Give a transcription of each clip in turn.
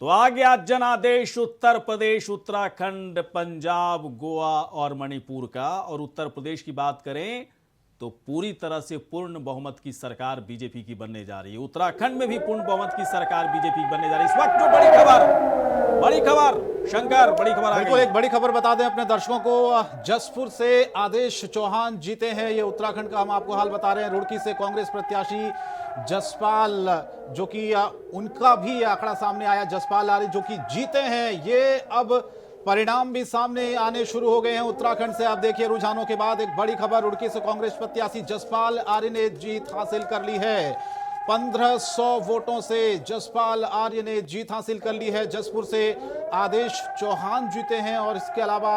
तो आ गया जनादेश उत्तर प्रदेश, उत्तराखंड, पंजाब, गोवा और मणिपुर का। और उत्तर प्रदेश की बात करें तो पूरी तरह से पूर्ण बहुमत की सरकार बीजेपी की बनने जा रही है। उत्तराखंड में भी पूर्ण बहुमत की सरकार बीजेपी की बनने जा रही है। इस वक्त जो बड़ी खबर शंकर, बड़ी खबर आ बिल्कुल, गई। एक बड़ी खबर बता दें अपने दर्शकों को। जसपुर से आदेश चौहान जीते हैं, ये उत्तराखंड का हम आपको हाल बता रहे हैं। रुड़की से कांग्रेस प्रत्याशी जसपाल, जो कि उनका भी आंकड़ा सामने आया, जसपाल आर्य जो कि जीते हैं। ये अब परिणाम भी सामने आने शुरू हो गए हैं उत्तराखंड से। आप देखिए, रुझानों के बाद एक बड़ी खबर, रुड़की से कांग्रेस प्रत्याशी जसपाल आर्य ने जीत हासिल कर ली है। 1500 वोटों से जसपाल आर्य ने जीत हासिल कर ली है। जसपुर से आदेश चौहान जीते हैं और इसके अलावा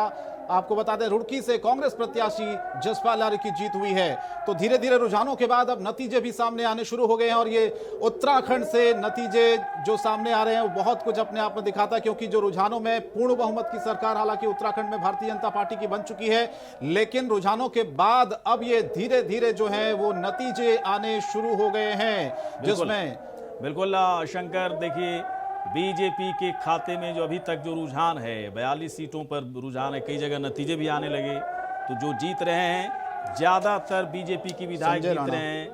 आपको बता दें रुड़की से कांग्रेस प्रत्याशी जसपाल आर्य की जीत हुई है। तो धीरे धीरे रुझानों के बाद अब नतीजे भी सामने आने शुरू हो गए हैं और ये उत्तराखंड से नतीजे जो सामने आ रहे हैं वो बहुत कुछ अपने आप में दिखाता है, क्योंकि जो रुझानों में पूर्ण बहुमत की सरकार हालांकि उत्तराखंड में भारतीय जनता पार्टी की बन चुकी है, लेकिन रुझानों के बाद अब ये धीरे धीरे जो है वो नतीजे आने शुरू हो गए हैं, जिसमें बिल्कुल शंकर, देखिए बीजेपी के खाते में जो अभी तक जो रुझान है 42 सीटों पर रुझान है, कई जगह नतीजे भी आने लगे। तो जो जीत रहे हैं ज्यादातर बीजेपी की विधायक जीत रहे हैं।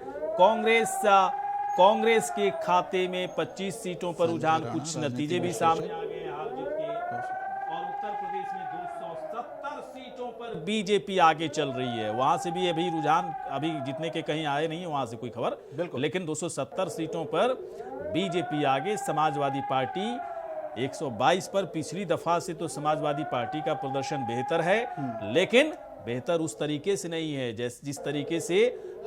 कांग्रेस के खाते में 25 सीटों पर रुझान, कुछ नतीजे भी सामने आ गए हार जीत के। और उत्तर प्रदेश में 270 सीटों पर बीजेपी आगे चल रही है। वहां से भी अभी रुझान अभी जीतने के कहीं आए नहीं है, वहां से कोई खबर, लेकिन 270 सीटों पर बीजेपी आगे। समाजवादी पार्टी 122 पर। पिछली दफा से तो समाजवादी पार्टी का प्रदर्शन बेहतर है, लेकिन बेहतर उस तरीके से नहीं है जिस तरीके से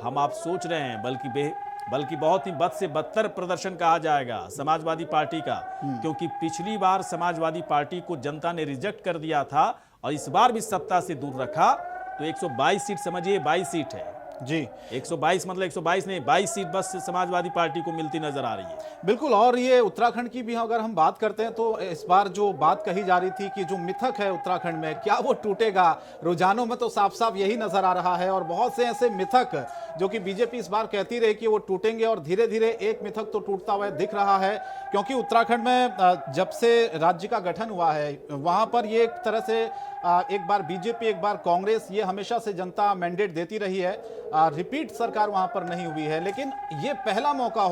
हम आप सोच रहे हैं, बल्कि बहुत ही बद से बदतर प्रदर्शन कहा जाएगा समाजवादी पार्टी का, क्योंकि पिछली बार समाजवादी पार्टी को जनता ने रिजेक्ट कर दिया था और इस बार भी सत्ता से दूर रखा। तो 122 सीट समझिए, 22 सीट है जी। 122 मतलब 122 नहीं, 22 सीट बस समाजवादी पार्टी को मिलती नजर आ रही है। बिल्कुल। और ये उत्तराखंड की भी अगर हम बात करते हैं तो इस बार जो बात कही जा रही थी कि जो मिथक है उत्तराखंड में, क्या वो टूटेगा? रुझानों में तो साफ साफ यही नजर आ रहा है और बहुत से ऐसे मिथक जो कि बीजेपी इस बार कहती रही कि वो टूटेंगे और धीरे धीरे एक मिथक तो टूटता हुआ दिख रहा है, क्योंकि उत्तराखंड में जब से राज्य का गठन हुआ है वहां पर ये एक तरह से एक बार बीजेपी एक बार कांग्रेस, ये हमेशा से जनता मैंडेट देती रही है। रिपीट सरकार वहां पर नहीं हुई है, लेकिन ये पहला मौका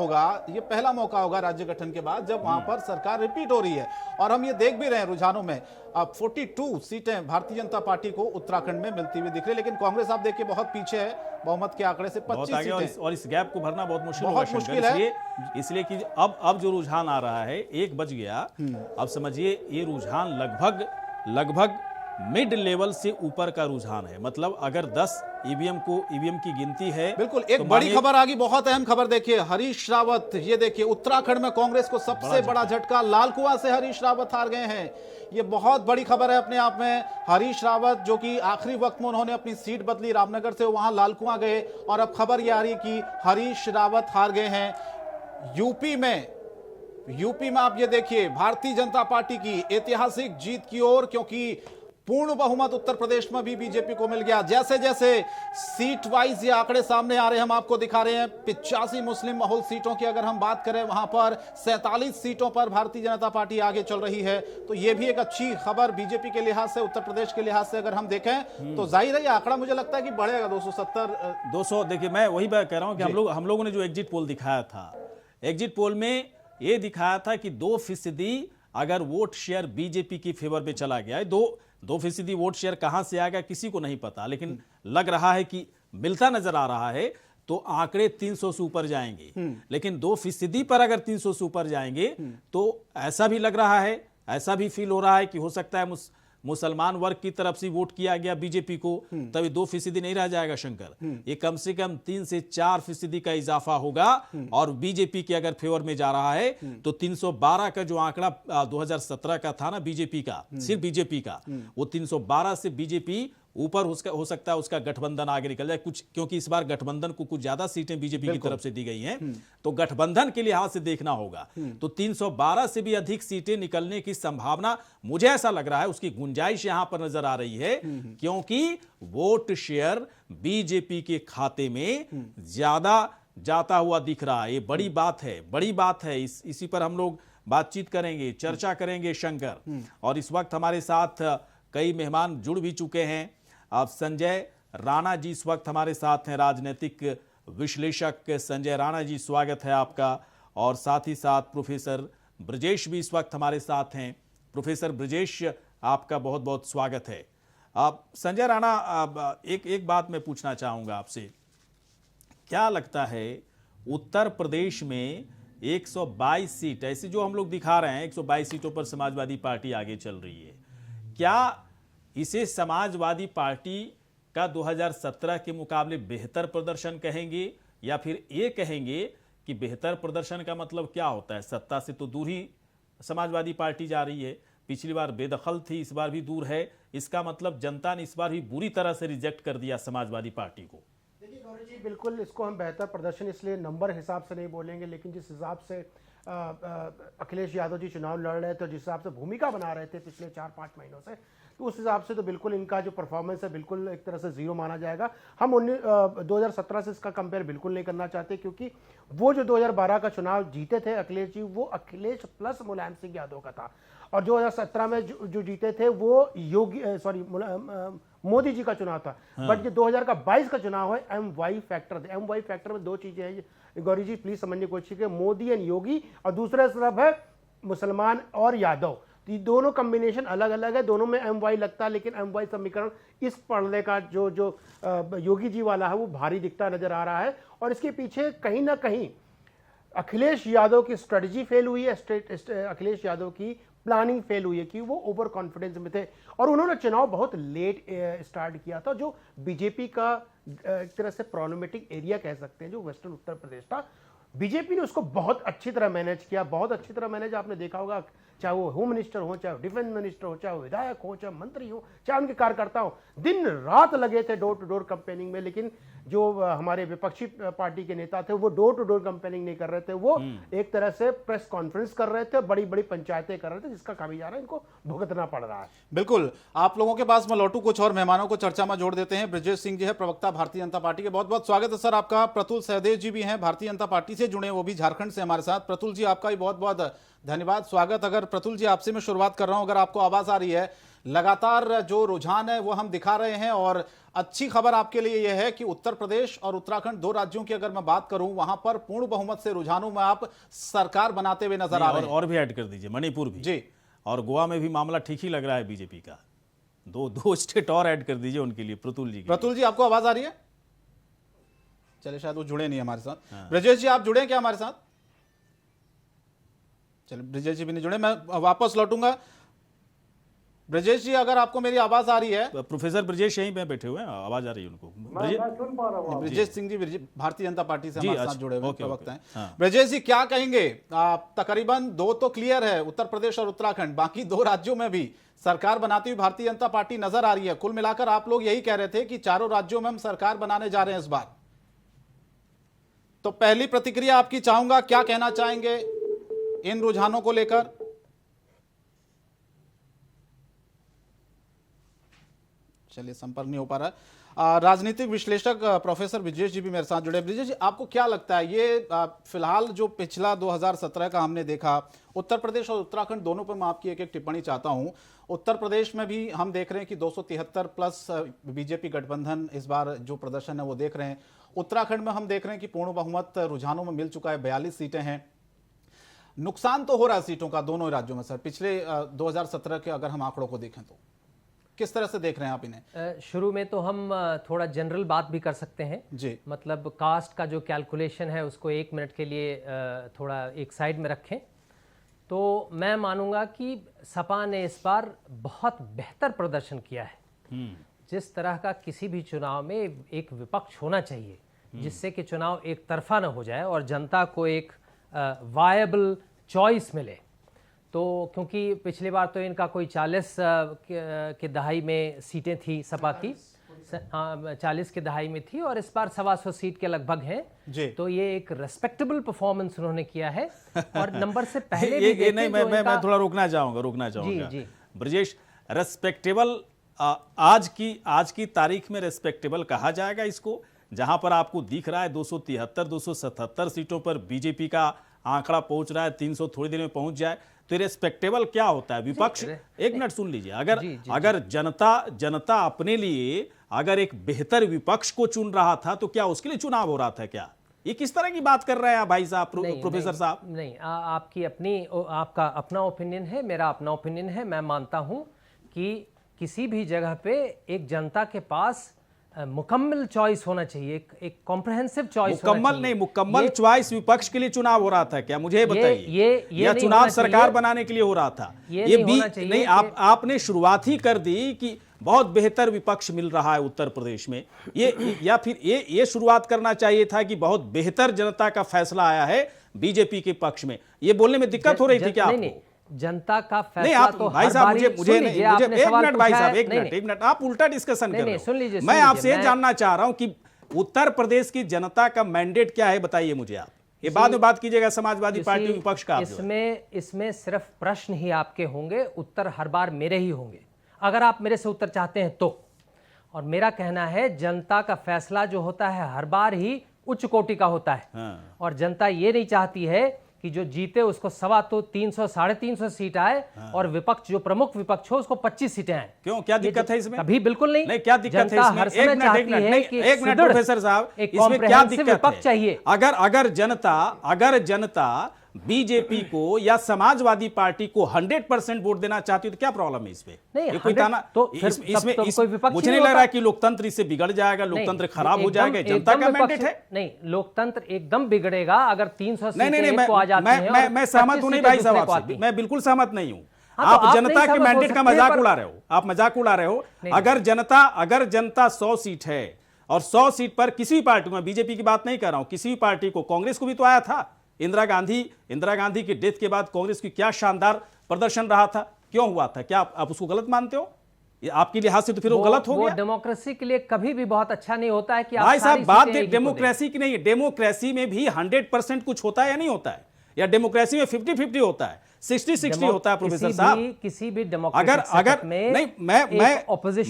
होगा राज्य गठन के बाद जब वहां पर सरकार रिपीट हो रही है। और हम ये देख भी रहे हैं रुझानों में, अब 42 सीटें भारतीय जनता पार्टी को उत्तराखंड में मिलती हुई दिख रही है, लेकिन कांग्रेस आप देखिए बहुत पीछे है बहुमत के आंकड़े से 25 सीटें। और इस गैप को भरना बहुत मुश्किल है, इसलिए कि अब जो रुझान आ रहा है 1 बज गया। अब समझिए ये रुझान लगभग मिड लेवल से ऊपर का रुझान है। मतलब अगर 10 ईवीएम की गिनती है। बिल्कुल। एक तो बड़ी खबर आ गई, बहुत अहम खबर देखिए, हरीश रावत, ये देखिए उत्तराखंड में कांग्रेस को सबसे बड़ा झटका, लालकुआं से हरीश रावत हार गए हैं। ये बहुत बड़ी खबर है अपने आप में। हरीश रावत जो कि आखिरी वक्त में उन्होंने अपनी सीट बदली, रामनगर से वहां लालकुआं गए और अब खबर ये आ रही कि हरीश रावत हार गए हैं। यूपी में आप ये देखिए भारतीय जनता पार्टी की ऐतिहासिक जीत की ओर, क्योंकि पूर्ण बहुमत उत्तर प्रदेश में भी बीजेपी को मिल गया। जैसे जैसे सीट वाइज ये आंकड़े सामने आ रहे हैं, हम आपको दिखा रहे हैं। 85 मुस्लिम बहुल सीटों की अगर हम बात करें, वहां पर 47 सीटों पर भारतीय जनता पार्टी आगे चल रही है। तो ये भी एक अच्छी खबर बीजेपी के लिहाज से, उत्तर प्रदेश के लिहाज से अगर हम देखें तो जाहिर है ये आंकड़ा मुझे लगता है कि बढ़ेगा 270-200। देखिए, मैं वही बात कह रहा हूं कि हम लोगों ने जो एग्जिट पोल दिखाया था, एग्जिट पोल में ये दिखाया था कि 2% अगर वोट शेयर बीजेपी की फेवर में चला गया है, 2% वोट शेयर कहां से आएगा किसी को नहीं पता, लेकिन लग रहा है कि मिलता नजर आ रहा है। तो आंकड़े 300 से ऊपर जाएंगे, लेकिन 2% पर अगर 300 से ऊपर जाएंगे तो ऐसा भी लग रहा है, ऐसा भी फील हो रहा है कि हो सकता है मुसलमान वर्ग की तरफ से वोट किया गया बीजेपी को, तभी 2% नहीं रह जाएगा शंकर। ये कम से कम 3 से 4% का इजाफा होगा और बीजेपी के अगर फेवर में जा रहा है तो 312 का जो आंकड़ा 2017 का था ना बीजेपी का, सिर्फ बीजेपी का, वो 312 से बीजेपी ऊपर हो सकता है उसका गठबंधन आगे निकल जाए कुछ, क्योंकि इस बार गठबंधन को कुछ ज्यादा सीटें बीजेपी की तरफ से दी गई हैं, तो गठबंधन के लिहाज से देखना होगा। तो 312 से भी अधिक सीटें निकलने की संभावना मुझे ऐसा लग रहा है, उसकी गुंजाइश यहां पर नजर आ रही है, क्योंकि वोट शेयर बीजेपी के खाते में ज्यादा जाता हुआ दिख रहा है। ये बड़ी बात है, इसी पर हम लोग बातचीत करेंगे, चर्चा करेंगे शंकर। और इस वक्त हमारे साथ कई मेहमान जुड़ भी चुके हैं। अब संजय राणा जी इस वक्त हमारे साथ हैं, राजनीतिक विश्लेषक संजय राणा जी, स्वागत है आपका। और साथ ही साथ प्रोफेसर ब्रजेश भी इस वक्त हमारे साथ हैं। प्रोफेसर ब्रजेश, आपका बहुत बहुत स्वागत है। अब संजय राणा, एक बात मैं पूछना चाहूंगा आपसे, क्या लगता है उत्तर प्रदेश में 122 सीट ऐसी जो हम लोग दिखा रहे हैं, 122 सीटों पर समाजवादी पार्टी आगे चल रही है, क्या इसे समाजवादी पार्टी का 2017 के मुकाबले बेहतर प्रदर्शन कहेंगे, या फिर ये कहेंगे कि बेहतर प्रदर्शन का मतलब क्या होता है? सत्ता से तो दूर ही समाजवादी पार्टी जा रही है, पिछली बार बेदखल थी, इस बार भी दूर है, इसका मतलब जनता ने इस बार भी बुरी तरह से रिजेक्ट कर दिया समाजवादी पार्टी को। देखिए गौरव जी, बिल्कुल इसको हम बेहतर प्रदर्शन इसलिए नंबर हिसाब से नहीं बोलेंगे, लेकिन जिस हिसाब से अखिलेश यादव जी चुनाव लड़ रहे थे और जिस हिसाब से भूमिका बना रहे थे पिछले 4-5 महीनों से, तो उस हिसाब से तो बिल्कुल इनका जो परफॉर्मेंस है बिल्कुल एक तरह से जीरो माना जाएगा। हम 2017 से इसका कंपेयर बिल्कुल नहीं करना चाहते, क्योंकि वो जो 2012 का चुनाव जीते थे अखिलेश जी, वो अखिलेश प्लस मुलायम सिंह यादव का था। और 2017 में जो जीते थे वो मोदी जी का चुनाव था। बट जो 2022 का चुनाव है MY फैक्टर, MY फैक्टर में दो चीजें हैं गौरी जी, प्लीज समझने की कोशिश कीजिए, मोदी एंड योगी, और दूसरा तरफ है मुसलमान और यादव। तो ये दोनों कॉम्बिनेशन अलग अलग है, दोनों में MY लगता है, लेकिन MY समीकरण इस पढ़ने का जो योगी जी वाला है वो भारी दिखता नजर आ रहा है। और इसके पीछे कहीं ना कहीं अखिलेश यादव की स्ट्रेटजी फेल हुई है, अखिलेश यादव की प्लानिंग फेल हुई है कि वो ओवर कॉन्फिडेंस में थे और उन्होंने चुनाव बहुत लेट स्टार्ट किया था, जो बीजेपी का एक तरह से प्रॉब्लमेटिक एरिया कह सकते हैं, जो वेस्टर्न उत्तर प्रदेश था। बीजेपी ने उसको बहुत अच्छी तरह मैनेज किया, बहुत अच्छी तरह मैनेज आपने देखा होगा, चाहे वो होम मिनिस्टर हो, चाहे डिफेंस मिनिस्टर हो, चाहे वो विधायक हो, चाहे मंत्री हो, चाहे उनके कार्यकर्ता हो, दिन रात लगे थे डोर टू डोर कैंपेनिंग में। लेकिन जो हमारे विपक्षी पार्टी के नेता थे वो डोर टू डोर कैंपेनिंग नहीं कर रहे थे, वो एक तरह से प्रेस कॉन्फ्रेंस कर रहे थे, बड़ी बड़ी पंचायतें कर रहे थे, जिसका खामियाजा इनको भुगतना पड़ रहा है। बिल्कुल, आप लोगों के पास मैं लौटू, कुछ और मेहमानों को चर्चा में जोड़ देते हैं। ब्रजेश सिंह जी है, प्रवक्ता भारतीय जनता पार्टी के, बहुत बहुत स्वागत है सर आपका। प्रतुल सहदेव जी भी हैं, भारतीय जनता पार्टी से जुड़े, वो भी झारखंड से हमारे साथ। प्रतुल जी, आपका भी बहुत बहुत धन्यवाद, स्वागत। अगर प्रतुल जी आपसे मैं शुरुआत कर रहा हूं, अगर आपको आवाज आ रही है, लगातार जो रुझान है वो हम दिखा रहे हैं, और अच्छी खबर आपके लिए यह है कि उत्तर प्रदेश और उत्तराखंड, दो राज्यों की अगर मैं बात करूं, वहां पर पूर्ण बहुमत से रुझानों में आप सरकार बनाते हुए नजर आ रहे हैं। और भी ऐड कर दीजिए, मणिपुर भी जी, और गोवा में भी मामला ठीक ही लग रहा है बीजेपी का। दो स्टेट और ऐड कर दीजिए उनके लिए, प्रतुल जी। प्रतुल जी आपको आवाज आ रही है? चलिए, शायद वो जुड़े नहीं हमारे साथ। ब्रजेश जी आप जुड़े हैं क्या हमारे साथ? चलिए, ब्रजेश जी भी नहीं जुड़े, मैं वापस लौटूंगा। ब्रजेश जी, अगर आपको मेरी आवाज आ रही है? प्रोफेसर ब्रजेश यहीं पे बैठे हुए हैं, आवाज आ रही है उनको। ब्रजेश सिंह जी भारतीय जनता पार्टी से हमारे साथ जुड़े हुए प्रवक्ता हैं। हाँ। ब्रजेश जी क्या कहेंगे? तकरीबन दो तो क्लियर है, उत्तर प्रदेश और उत्तराखंड, बाकी दो राज्यों में भी सरकार बनाती हुई भारतीय जनता पार्टी नजर आ रही है। कुल मिलाकर आप लोग यही कह रहे थे कि चारों राज्यों में हम सरकार बनाने जा रहे हैं इस बार। तो पहली प्रतिक्रिया आपकी चाहूंगा, क्या कहना चाहेंगे इन रुझानों को लेकर? चलिए, संपर्क नहीं हो पा रहा है। राजनीतिक विश्लेषक प्रोफेसर ब्रजेश जी भी मेरे साथ जुड़े। ब्रजेश जी, आपको क्या लगता है, ये फिलहाल जो पिछला 2017 का हमने देखा, उत्तर प्रदेश और उत्तराखंड दोनों पर मैं आपकी एक एक टिप्पणी चाहता हूं। उत्तर प्रदेश में भी हम देख रहे हैं कि 273 प्लस बीजेपी गठबंधन इस बार जो प्रदर्शन है वो देख रहे हैं। उत्तराखंड में हम देख रहे हैं कि पूर्ण बहुमत रुझानों में मिल चुका है, 42 सीटें हैं। नुकसान तो हो रहा है सीटों का दोनों राज्यों में सर, पिछले 2017 के अगर हम आंकड़ों को देखें तो किस तरह से देख रहे हैं आप इन्हें? शुरू में तो हम थोड़ा जनरल बात भी कर सकते हैं जी, मतलब कास्ट का जो कैलकुलेशन है उसको 1 मिनट के लिए थोड़ा एक साइड में रखें। तो मैं मानूंगा कि सपा ने इस बार बहुत बेहतर प्रदर्शन किया है। जिस तरह का किसी भी चुनाव में एक विपक्ष होना चाहिए, जिससे कि चुनाव एक तरफा न हो जाए और जनता को एक वायबल चॉइस मिले। तो क्योंकि पिछली बार तो इनका कोई 40 के दहाई में सीटें थी सपा की, हाँ 40 के दहाई में थी, और इस बार 125 सीट के लगभग हैं। तो ये एक रेस्पेक्टेबल परफॉर्मेंस उन्होंने किया है। और नंबर से पहले भी नहीं, मैं थोड़ा रोकना चाहूंगा जी। ब्रजेश, रेस्पेक्टेबल आज की तारीख में रेस्पेक्टेबल कहा जाएगा इसको, जहां पर आपको दिख रहा है 273 277 सीटों पर बीजेपी का आंकड़ा पहुंच रहा है 300 थोड़ी देर में पहुंच जाए, तो रिस्पेक्टेबल क्या होता है विपक्ष? एक मिनट सुन लीजिए, अगर जनता अपने लिए अगर एक बेहतर विपक्ष को चुन रहा था तो क्या उसके लिए चुनाव हो रहा था क्या? ये किस तरह की बात कर रहे हैं भाई साहब, प्रोफेसर साहब? नहीं, आपका अपना ओपिनियन है, मेरा अपना ओपिनियन है। मैं मानता हूं कि किसी भी जगह पे एक जनता के पास मुकम्मल चॉइस होना चाहिए, एक कॉम्प्रहेंसिव चॉइस होना चाहिए। नहीं, मुकम्मल चॉइस विपक्ष के लिए चुनाव हो रहा था क्या? मुझे बताइए, या चुनाव सरकार बनाने के लिए हो रहा था? ये भी नहीं, आपने शुरुआत ही कर दी कि बहुत बेहतर विपक्ष मिल रहा है उत्तर प्रदेश में, या फिर ये शुरुआत करना चाहिए था कि बहुत बेहतर जनता का फैसला आया है बीजेपी के पक्ष में? ये बोलने में दिक्कत हो रही थी क्या आपको? जनता का फैसला नहीं, आप तो भाई साहब मुझे एक मिनट भाई साहब, एक नहीं, मिनट, आप उल्टा डिस्कशन कर रहे हो। सुन लीजिए, मैं आपसे ये जानना चाह रहा हूं कि उत्तर प्रदेश की जनता का मैंडेट क्या है, बताइए मुझे आप। ये बाद में बात कीजिएगा समाजवादी पार्टी विपक्ष का। इसमें सिर्फ प्रश्न ही आपके होंगे, उत्तर हर बार मेरे ही होंगे, अगर आप मेरे से उत्तर चाहते हैं तो। और मेरा कहना है जनता का फैसला जो होता है हर बार ही उच्च कोटि का होता है। हाँ। और जनता ये नहीं चाहती है कि जो जीते उसको 300 साढ़े 300 सीट आए, और विपक्ष जो प्रमुख विपक्ष हो उसको 25 सीटें आए। क्यों, क्या दिक्कत है इसमें? कभी बिल्कुल नहीं। क्या दिक्कत है इसमें? हर समय चाहती है कि एक मिनट प्रोफेसर साहब, इसमें क्या दिक्कत विपक्ष चाहिए? अगर जनता बीजेपी को या समाजवादी पार्टी को 100% वोट देना चाहती है तो क्या प्रॉब्लम है इसमें? नहीं, कोई ताना तो इसमें कोई विपक्ष मुझे नहीं लग रहा कि लोकतंत्र इससे बिगड़ जाएगा, लोकतंत्र खराब हो जाएगा। जनता का मैंडेट है। नहीं, लोकतंत्र एकदम बिगड़ेगा अगर 300 सीटें नहीं, को आ जाती हैं। मैं सहमत हूं नहीं भाई साहब आपसे, मैं बिल्कुल सहमत नहीं हूं। आप जनता के मैंडेट का मजाक उड़ा रहे हो, आप मजाक उड़ा रहे हो। अगर जनता 100 सीट है और 100 सीट पर किसी पार्टी को, मैं बीजेपी की बात नहीं कर रहा हूं, किसी भी पार्टी को, कांग्रेस को भी तो आया था। इंदिरा गांधी की डेथ के बाद कांग्रेस की क्या शानदार प्रदर्शन रहा था, क्यों हुआ था? क्या आप उसको गलत मानते हो? ये आपके लिहाज से तो फिर वो गलत हो गया। डेमोक्रेसी के लिए कभी भी बहुत अच्छा नहीं होता है कि भाई साहब, बात डेमोक्रेसी की नहीं है। डेमोक्रेसी में भी 100% कुछ होता है या नहीं होता है? या डेमोक्रेसी में 50-50 होता है, 60-60 होता है? प्रोफेसर साहब, किसी भी डेमोक्रेसी नहीं,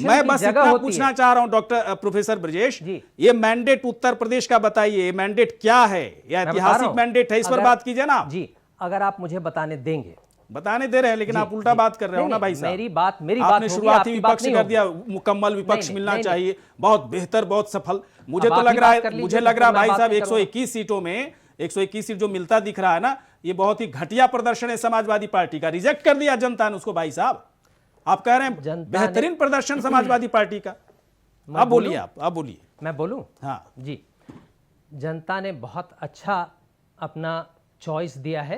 मैं बस इतना पूछना चाह रहा हूं डॉक्टर प्रोफेसर ब्रजेश, ये मैंडेट उत्तर प्रदेश का बताइए, मैंडेट क्या है? या ऐतिहासिक मैंडेट है, इस पर बात कीजिए ना जी। अगर आप मुझे बताने देंगे, बताने दे रहे हैं, लेकिन आप उल्टा बात कर रहे हो ना भाई साहब। मेरी बात आपने शुरुआती विपक्ष कर दिया, मुकम्मल विपक्ष मिलना चाहिए, बहुत बेहतर, बहुत सफल। मुझे तो लग रहा है भाई साहब 121 सीटों में 121 सीट जो मिलता दिख रहा है ना, ये बहुत ही घटिया प्रदर्शन है समाजवादी पार्टी का। रिजेक्ट कर दिया जनता ने उसको भाई साहब। आप कह रहे हैं बेहतरीन प्रदर्शन समाजवादी पार्टी का। अब बोलिए, आप बोलिए। मैं बोलूं? हाँ जी, जनता ने बहुत अच्छा अपना चॉइस दिया है।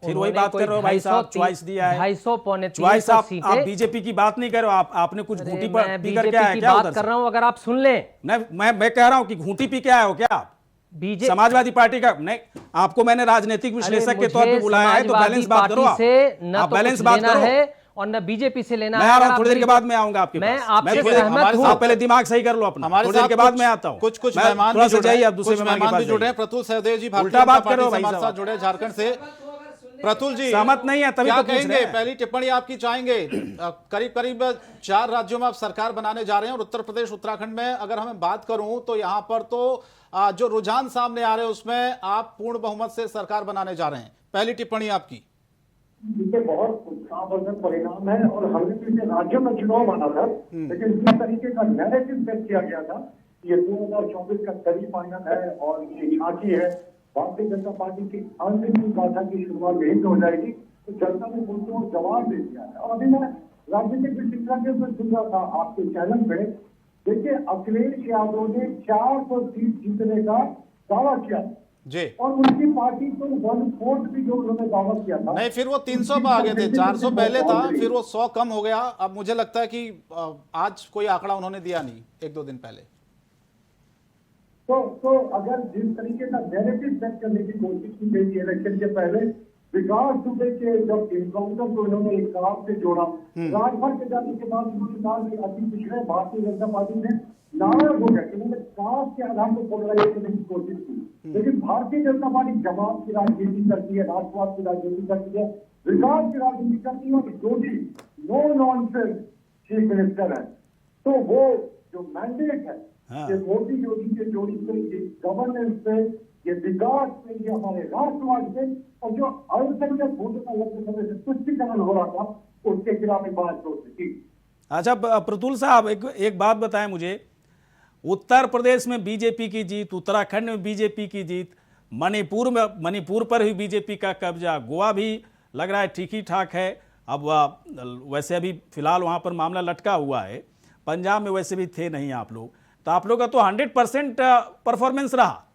फिर वही बात कर रहे हो भाई साहब, चॉइस दिया है, 250 पौने चॉइस। आप बीजेपी की बात नहीं कर रहे हो, आपने कुछ घूंटी पर पी करके आए क्या? बात कर रहा हूं, अगर आप सुन लें। मैं कह रहा हूं कि घूंटी पी के आए हो क्या आप समाजवादी पार्टी का? नहीं, आपको मैंने राजनीतिक विश्लेषक के तौर पे बुलाया है, तो बैलेंस बात करो आप बैलेंस बात करो है और न बीजेपी से लेना है। मैं आ रहा हूं, थोड़ी देर के बाद मैं आऊंगा आपके मैं पास। आपसे सहमत हूं। आप पहले दिमाग सही कर लो अपना, थोड़ी देर के बाद मैं आता हूं। कुछ मेहमान भी जुड़े हैं, दूसरे मेहमान भी जुड़े हैं। प्रतुल सहदेव जी उल्टा बात करो भाई हमारे साथ जुड़े झारखंड से। प्रतुल जी सहमत नहीं है, तभी क्या तो पूछ कहेंगे? रहे हैं। पहली टिप्पणी आपकी चाहेंगे। करीब 4 राज्यों में आप सरकार बनाने जा रहे हैं और उत्तर प्रदेश, उत्तराखंड में अगर हमें बात करूं तो यहां पर तो जो रुझान सामने आ रहे हैं उसमें आप पूर्ण बहुमत से सरकार बनाने जा रहे हैं। पहली टिप्पणी आपकी। ये बहुत उत्साहवर्धक परिणाम है और हमने पिछले राज्यों में चुनाव माना था, लेकिन जिस तरीके का नैरेटिव सेट किया गया था, ये 2024 का सेमीफाइनल है और ये झांकी है, भारतीय जनता पार्टी की अंतिम गाथा की शुरुआत यहीं से हो जाएगी, तो जनता ने मुद्दों को जवाब दे दिया है। और अभी मैं राजनीतिक विश्लेषण के ऊपर सुन रहा था आपके चैनल पे, देखिए अखिलेश यादव ने 400 सीट जीतने का दावा किया जी, और उनकी पार्टी को 1/4 भी जो उन्होंने दावा किया था, नहीं, फिर वो 300 पे आ गए थे। 400 पहले था, फिर वो 100 कम हो गया। अब मुझे लगता है कि आज कोई आंकड़ा उन्होंने दिया नहीं, 1-2 दिन पहले। तो अगर जिस तरीके का नैरेटिव सेट करने की कोशिश की गई थी इलेक्शन के पहले, विकास दुबे के जब इनकाउंटर को इन्होंने एक कार से जोड़ा, राजभर के जाने के बाद उन्होंने कहा कि अति पिछड़े भारतीय जनता पार्टी ने नाराज हो गया, उन्होंने कास्ट के आधार पर पोलराइज करने की कोशिश की। लेकिन भारतीय जनता पार्टी जमात की राजनीति करती है, राष्ट्रवाद की राजनीति करती है, विकास की राजनीति करती है, और जोड़ी नो नॉनसेंस चीफ मिनिस्टर है। तो वो जो मैंडेट है कि मोदी योगी के जोड़ी पे गवर्नेंस पे ये विकास पे, ये हमारे राष्ट्रवाद पे, और जो अल्पसंख्यक वोटों का लंबे समय से तुष्टीकरण हो रहा था, उसके खिलाफ एक बात जोर थी। अच्छा प्रतुल साहब, एक बात बताएं मुझे, उत्तर प्रदेश में बीजेपी की जीत, उत्तराखंड में बीजेपी की जीत, मणिपुर पर ही बीजेपी का कब्जा, गोवा भी लग रहा है ठीक ही ठाक है। अब वैसे अभी फिलहाल वहां पर मामला लटका हुआ है, पंजाब में वैसे भी थे नहीं आप लोग, तो आप लोग का तो 100% परफॉर्मेंस रहा।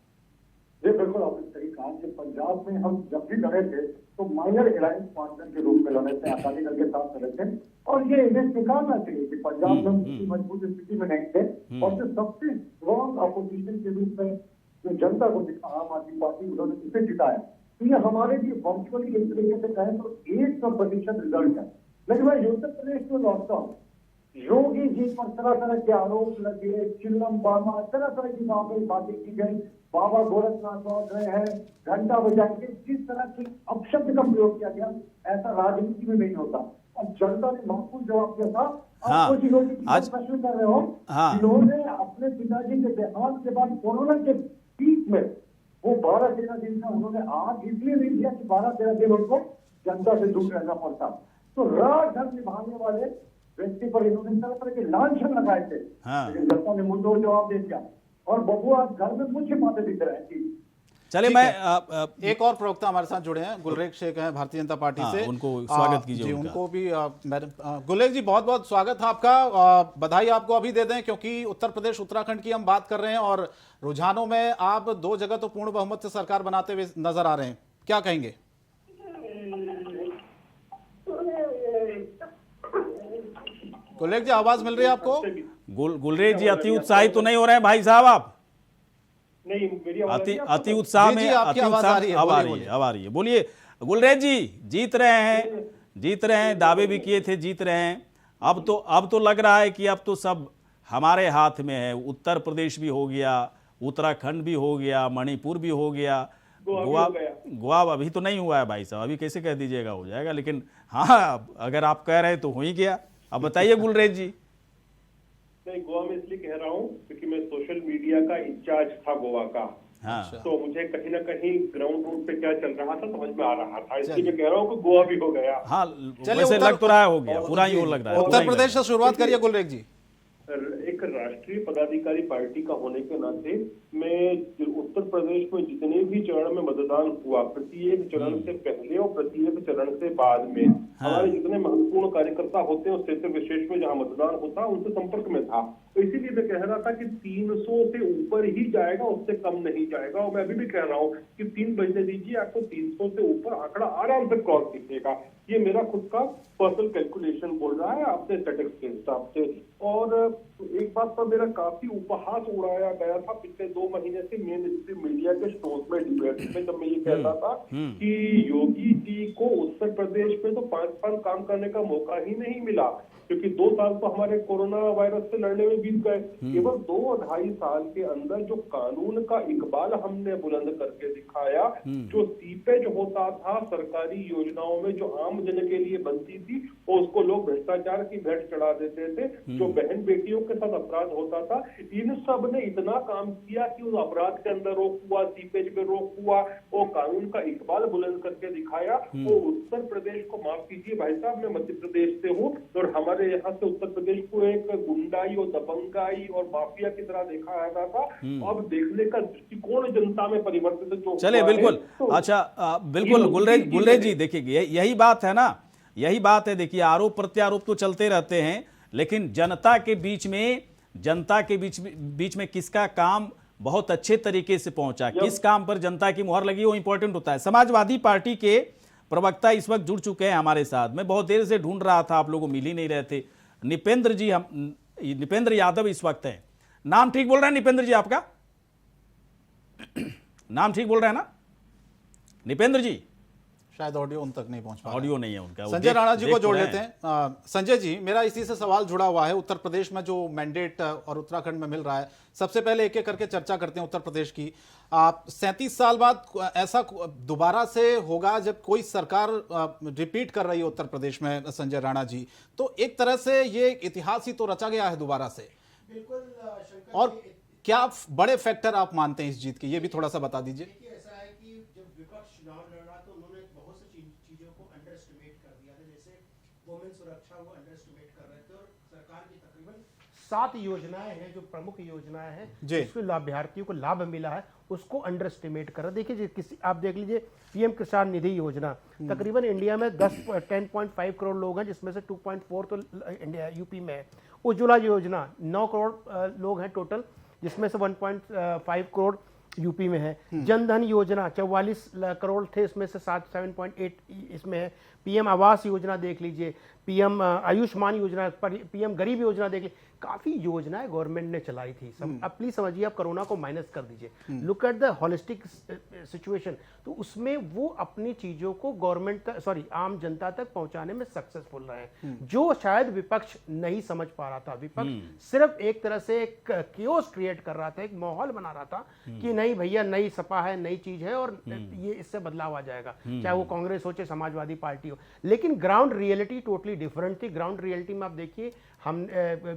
जी बिल्कुल, आपने सही कहा कि पंजाब में हम जब भी लड़े थे तो माइनर अलायंस पार्टनर के रूप में लड़े थे, अकाली दल के साथ लड़े थे, और ये इमेज निकालना चाहिए कि पंजाब में हम किसी मजबूत स्थिति में नहीं थे, और जो सबसे स्ट्रॉन्ग अपोजिशन के रूप में जो जनता को दिखा आम आदमी पार्टी, उन्होंने इसे जिताया। तो ये हमारे लिए वर्चुअली एक तरीके से कहें तो 100% रिजल्ट है। लेकिन मैं उत्तर प्रदेश में लौटता हूँ, योगी जी पर तरह तरह के आरोप लगे, चिल्लम बामा, तरह तरह की बातें की गई, बाबा गोरखनाथ लौट रहे हैं, घंटा बजाएंगे, जिस तरह की अपशब्द का प्रयोग किया गया, ऐसा राजनीति में नहीं होता। और जनता ने महत्वपूर्ण जवाब दिया था। हाँ, कुछ लोग आज प्रश्न कर रहे हो, हाँ, जिन्होंने अपने पिताजी के देहांत के बाद कोरोना के पीक में वो 12-13 दिन का उन्होंने आग इसलिए नहीं दिया कि 12-13 दिन उनको जनता से दूर रहना पड़ता। तो राजधर्म निभाने वाले व्यक्ति पर इन्होंने तरह तरह के लांछन लगाए थे, हाँ। लेकिन जनता ने मुंहतोड़ जवाब दे दिया, और बबुआ घर में मुझे बातें दिख रहे हैं। चलिए, मैं एक और प्रवक्ता हमारे साथ जुड़े हैं, गुलरेख शेख हैं भारतीय जनता पार्टी हाँ, से, उनको स्वागत कीजिए जी उनका। उनको भी मैडम गुलरेख जी बहुत बहुत स्वागत है आपका। बधाई आपको अभी दे दें, क्योंकि उत्तर प्रदेश उत्तराखंड की हम बात कर रहे हैं और रुझानों में आप 2 जगह तो पूर्ण बहुमत से सरकार बनाते हुए नजर आ रहे हैं, क्या कहेंगे? गुलरेख जी आवाज मिल रही है आपको? गुलरेज जी अति उत्साहित तो नहीं हो रहे हैं भाई साहब आप? नहीं, मेरी आवाज अति उत्साह जी, में जी, आपकी आवाज आ रही है, अब आ बोलिए, रही है, अब आ रही है। बोलिए गुलरेज जी, जीत रहे हैं, दावे भी किए थे, जीत रहे हैं। अब तो लग रहा है कि अब तो सब हमारे हाथ में है। उत्तर प्रदेश भी हो गया, उत्तराखंड भी हो गया, मणिपुर भी हो गया, गोवा अभी तो नहीं हुआ है भाई साहब, अभी कैसे कह दीजिएगा हो जाएगा, लेकिन हाँ अगर आप कह रहे हैं तो हो ही गया। अब बताइए गुलरेज जी। नहीं, गोवा में इसलिए कह रहा हूँ क्योंकि मैं सोशल मीडिया का इंचार्ज था गोवा का। हाँ, तो मुझे कहीं ना कहीं ग्राउंड रूट पे क्या चल रहा था समझ में आ रहा था, इसलिए मैं कह रहा हूँ कि गोवा भी हो गया। हाँ चलिए, वैसे लग तो रहा है हो गया, पूरा ही हो लग रहा है। उत्तर प्रदेश से शुरुआत करिए गुलरेख जी। एक राष्ट्रीय पदाधिकारी पार्टी का होने के नाते मैं उत्तर प्रदेश में जितने भी चरण में मतदान हुआ, प्रत्येक चरण से पहले और प्रत्येक चरण से बाद में हमारे जितने महत्वपूर्ण कार्यकर्ता होते हैं उस क्षेत्र विशेष में जहां मतदान होता उनसे संपर्क में था। तो इसीलिए मैं कह रहा था कि 300 से ऊपर ही जाएगा, उससे कम नहीं जाएगा। और मैं अभी भी कह रहा हूँ कि 3 बजने दीजिए, आपको 300 से ऊपर आंकड़ा आराम से क्रॉस दिखेगा। ये मेरा खुद का पर्सनल कैलकुलेशन बोल रहा है आपसे स्टैटिस्टिक्स के हिसाब से। और एक बात पर मेरा काफी उपहास उड़ाया गया था पिछले 2 महीने से मेन स्ट्रीम मीडिया के शोज में, डिबेट में, जब मैं ये कहता था कि योगी जी को उत्तर प्रदेश में तो 5 साल काम करने का मौका ही नहीं मिला, क्योंकि 2 साल तो हमारे कोरोना वायरस से लड़ने में बीत गए। केवल 2-2.5 साल के अंदर जो कानून का इकबाल हमने बुलंद करके दिखाया, जो सीपेज होता था सरकारी योजनाओं में जो आम जन के लिए बनती थी, और उसको लोग भ्रष्टाचार की भेंट चढ़ा देते थे, जो बहन बेटियों के साथ अपराध होता था, इन सब ने इतना काम किया कि उस अपराध के अंदर रोक हुआ, सीपेज में रोक हुआ, और कानून का इकबाल बुलंद करके दिखाया। और उत्तर प्रदेश को, माफ कीजिए भाई साहब, मैं मध्य प्रदेश से हूँ, और हमारे यहाँ से उत्तर प्रदेश को एक गुंडाई और दबंगाई और माफिया की तरह देखा जाता था। अब देखने का दृष्टिकोण जनता में परिवर्तित जो चलिए बिल्कुल। तो अच्छा बिल्कुल गुलरेज जी, देखिए यही बात है ना, यही बात है। देखिए आरोप प्रत्यारोप तो चलते रहते हैं, लेकिन जनता के बीच में किसका काम बहुत अच्छे तरीके से पहुंचा, किस काम पर जनता की मुहर लगी, वो इंपॉर्टेंट होता है। समाजवादी पार्टी के प्रवक्ता इस वक्त जुड़ चुके हैं हमारे साथ। मैं बहुत देर से ढूंढ रहा था, आप लोगों को मिल ही नहीं रहे थे। निपेंद्र यादव इस वक्त है। नाम ठीक बोल रहे हैं निपेंद्र जी आपका? नाम ठीक बोल रहे हैं ना निपेंद्र जी? शायद ऑडियो उन तक नहीं पहुंच पा रहा। ऑडियो नहीं है उनका। संजय राणा जी को जोड़ लेते हैं। संजय जी, मेरा इसी से सवाल जुड़ा हुआ है। उत्तर प्रदेश में जो मैंडेट और उत्तराखंड में मिल रहा है, सबसे पहले एक एक करके चर्चा करते हैं उत्तर प्रदेश की। 37 साल बाद ऐसा दोबारा से होगा जब कोई सरकार रिपीट कर रही है उत्तर प्रदेश में, संजय राणा जी, तो एक तरह से ये इतिहास ही तो रचा गया है दोबारा से। और क्या बड़े फैक्टर आप मानते हैं इस जीत के, ये भी थोड़ा सा बता दीजिए। देखिए ऐसा है कि जब विपक्ष चुनाव लड़ रहा तो उन्होंने बहुत सी चीजों को अंडर एस्टिमेट कर दिया था, जैसे वोमेन सुरक्षा वो अंडर एस्टिमेट कर रहे थे, और सरकार की तकरीबन 7 योजनाएं हैं जो प्रमुख योजनाएं हैं जिसको लाभार्थियों को लाभ मिला है उसको अंडर एस्टिमेट कर रहा। देखिए किसी आप देख लीजिए पीएम किसान निधि योजना, तकरीबन इंडिया में 10.5 करोड़ लोग हैं जिसमें से 2.4 तो इंडिया यूपी में है। उज्ज्वला योजना 9 करोड़ लोग हैं टोटल, जिसमें से 1.5 करोड़ यूपी में है। जनधन योजना 44 करोड़ थे, इसमें से 7.8 इसमें है। पीएम आवास योजना देख लीजिए, पीएम आयुष्मान योजना, पीएम गरीब योजना देख लीजिए, काफी योजनाएं गवर्नमेंट ने चलाई थी। अब प्लीज समझिए, आप कोरोना को माइनस कर दीजिए, look at the holistic situation, तो उसमें वो अपनी चीजों को गवर्नमेंट आम जनता तक पहुंचाने में सक्सेसफुल रहे हैं, जो शायद विपक्ष नहीं समझ पा रहा था। विपक्ष सिर्फ एक तरह से एक केओस क्रिएट कर रहा था, एक माहौल बना रहा था कि नहीं भैया नई सपा है, नई चीज है और ये इससे बदलाव आ जाएगा, चाहे वो कांग्रेस हो चाहे समाजवादी पार्टी हो। लेकिन ग्राउंड रियलिटी टोटली डिफरेंट थी। ग्राउंड रियलिटी में आप देखिए, हम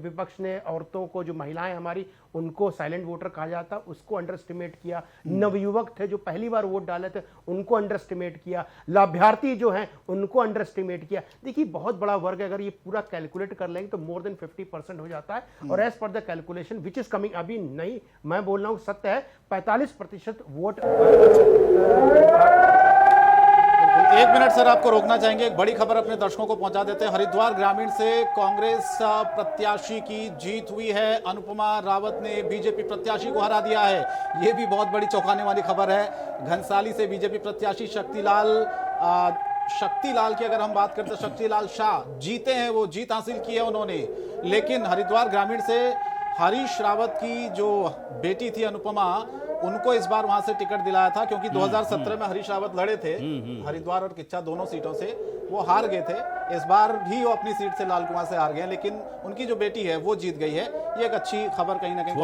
विपक्ष ने औरतों को, जो महिलाएं हमारी, उनको साइलेंट वोटर कहा जाता, उसको अंडर एस्टिमेट किया। नवयुवक थे जो पहली बार वोट डाले थे, उनको अंडर एस्टिमेट किया। लाभार्थी जो हैं उनको अंडर एस्टिमेट किया। देखिए बहुत बड़ा वर्ग है, अगर ये पूरा कैलकुलेट कर लेंगे तो मोर देन 50% हो जाता है। और as per the calculation which is coming, अभी नहीं मैं बोल रहा हूं, सत्य है, 45% वोट। एक मिनट सर, आपको रोकना चाहेंगे, एक बड़ी खबर अपने दर्शकों को पहुंचा देते हैं। हरिद्वार ग्रामीण से कांग्रेस प्रत्याशी की जीत हुई है। अनुपमा रावत ने बीजेपी प्रत्याशी को हरा दिया है, यह भी बहुत बड़ी चौंकाने वाली खबर है। घनसाली से बीजेपी प्रत्याशी शक्तिलाल की अगर हम बात करते हैं, शक्तिलाल शाह जीते हैं, वो जीत हासिल की है उन्होंने। लेकिन हरिद्वार ग्रामीण से हरीश रावत की जो बेटी थी अनुपमा, उनको इस बार वहां से टिकट दिलाया था, क्योंकि 2017 में हरीश रावत लड़े थे हरिद्वार और किच्चा दोनों सीटों से, वो हार गए थे। इस बार भी वो अपनी सीट से लाल कुआं से हार गए, लेकिन उनकी जो बेटी है वो जीत गई है। ये एक अच्छी खबर कहीं ना कहीं,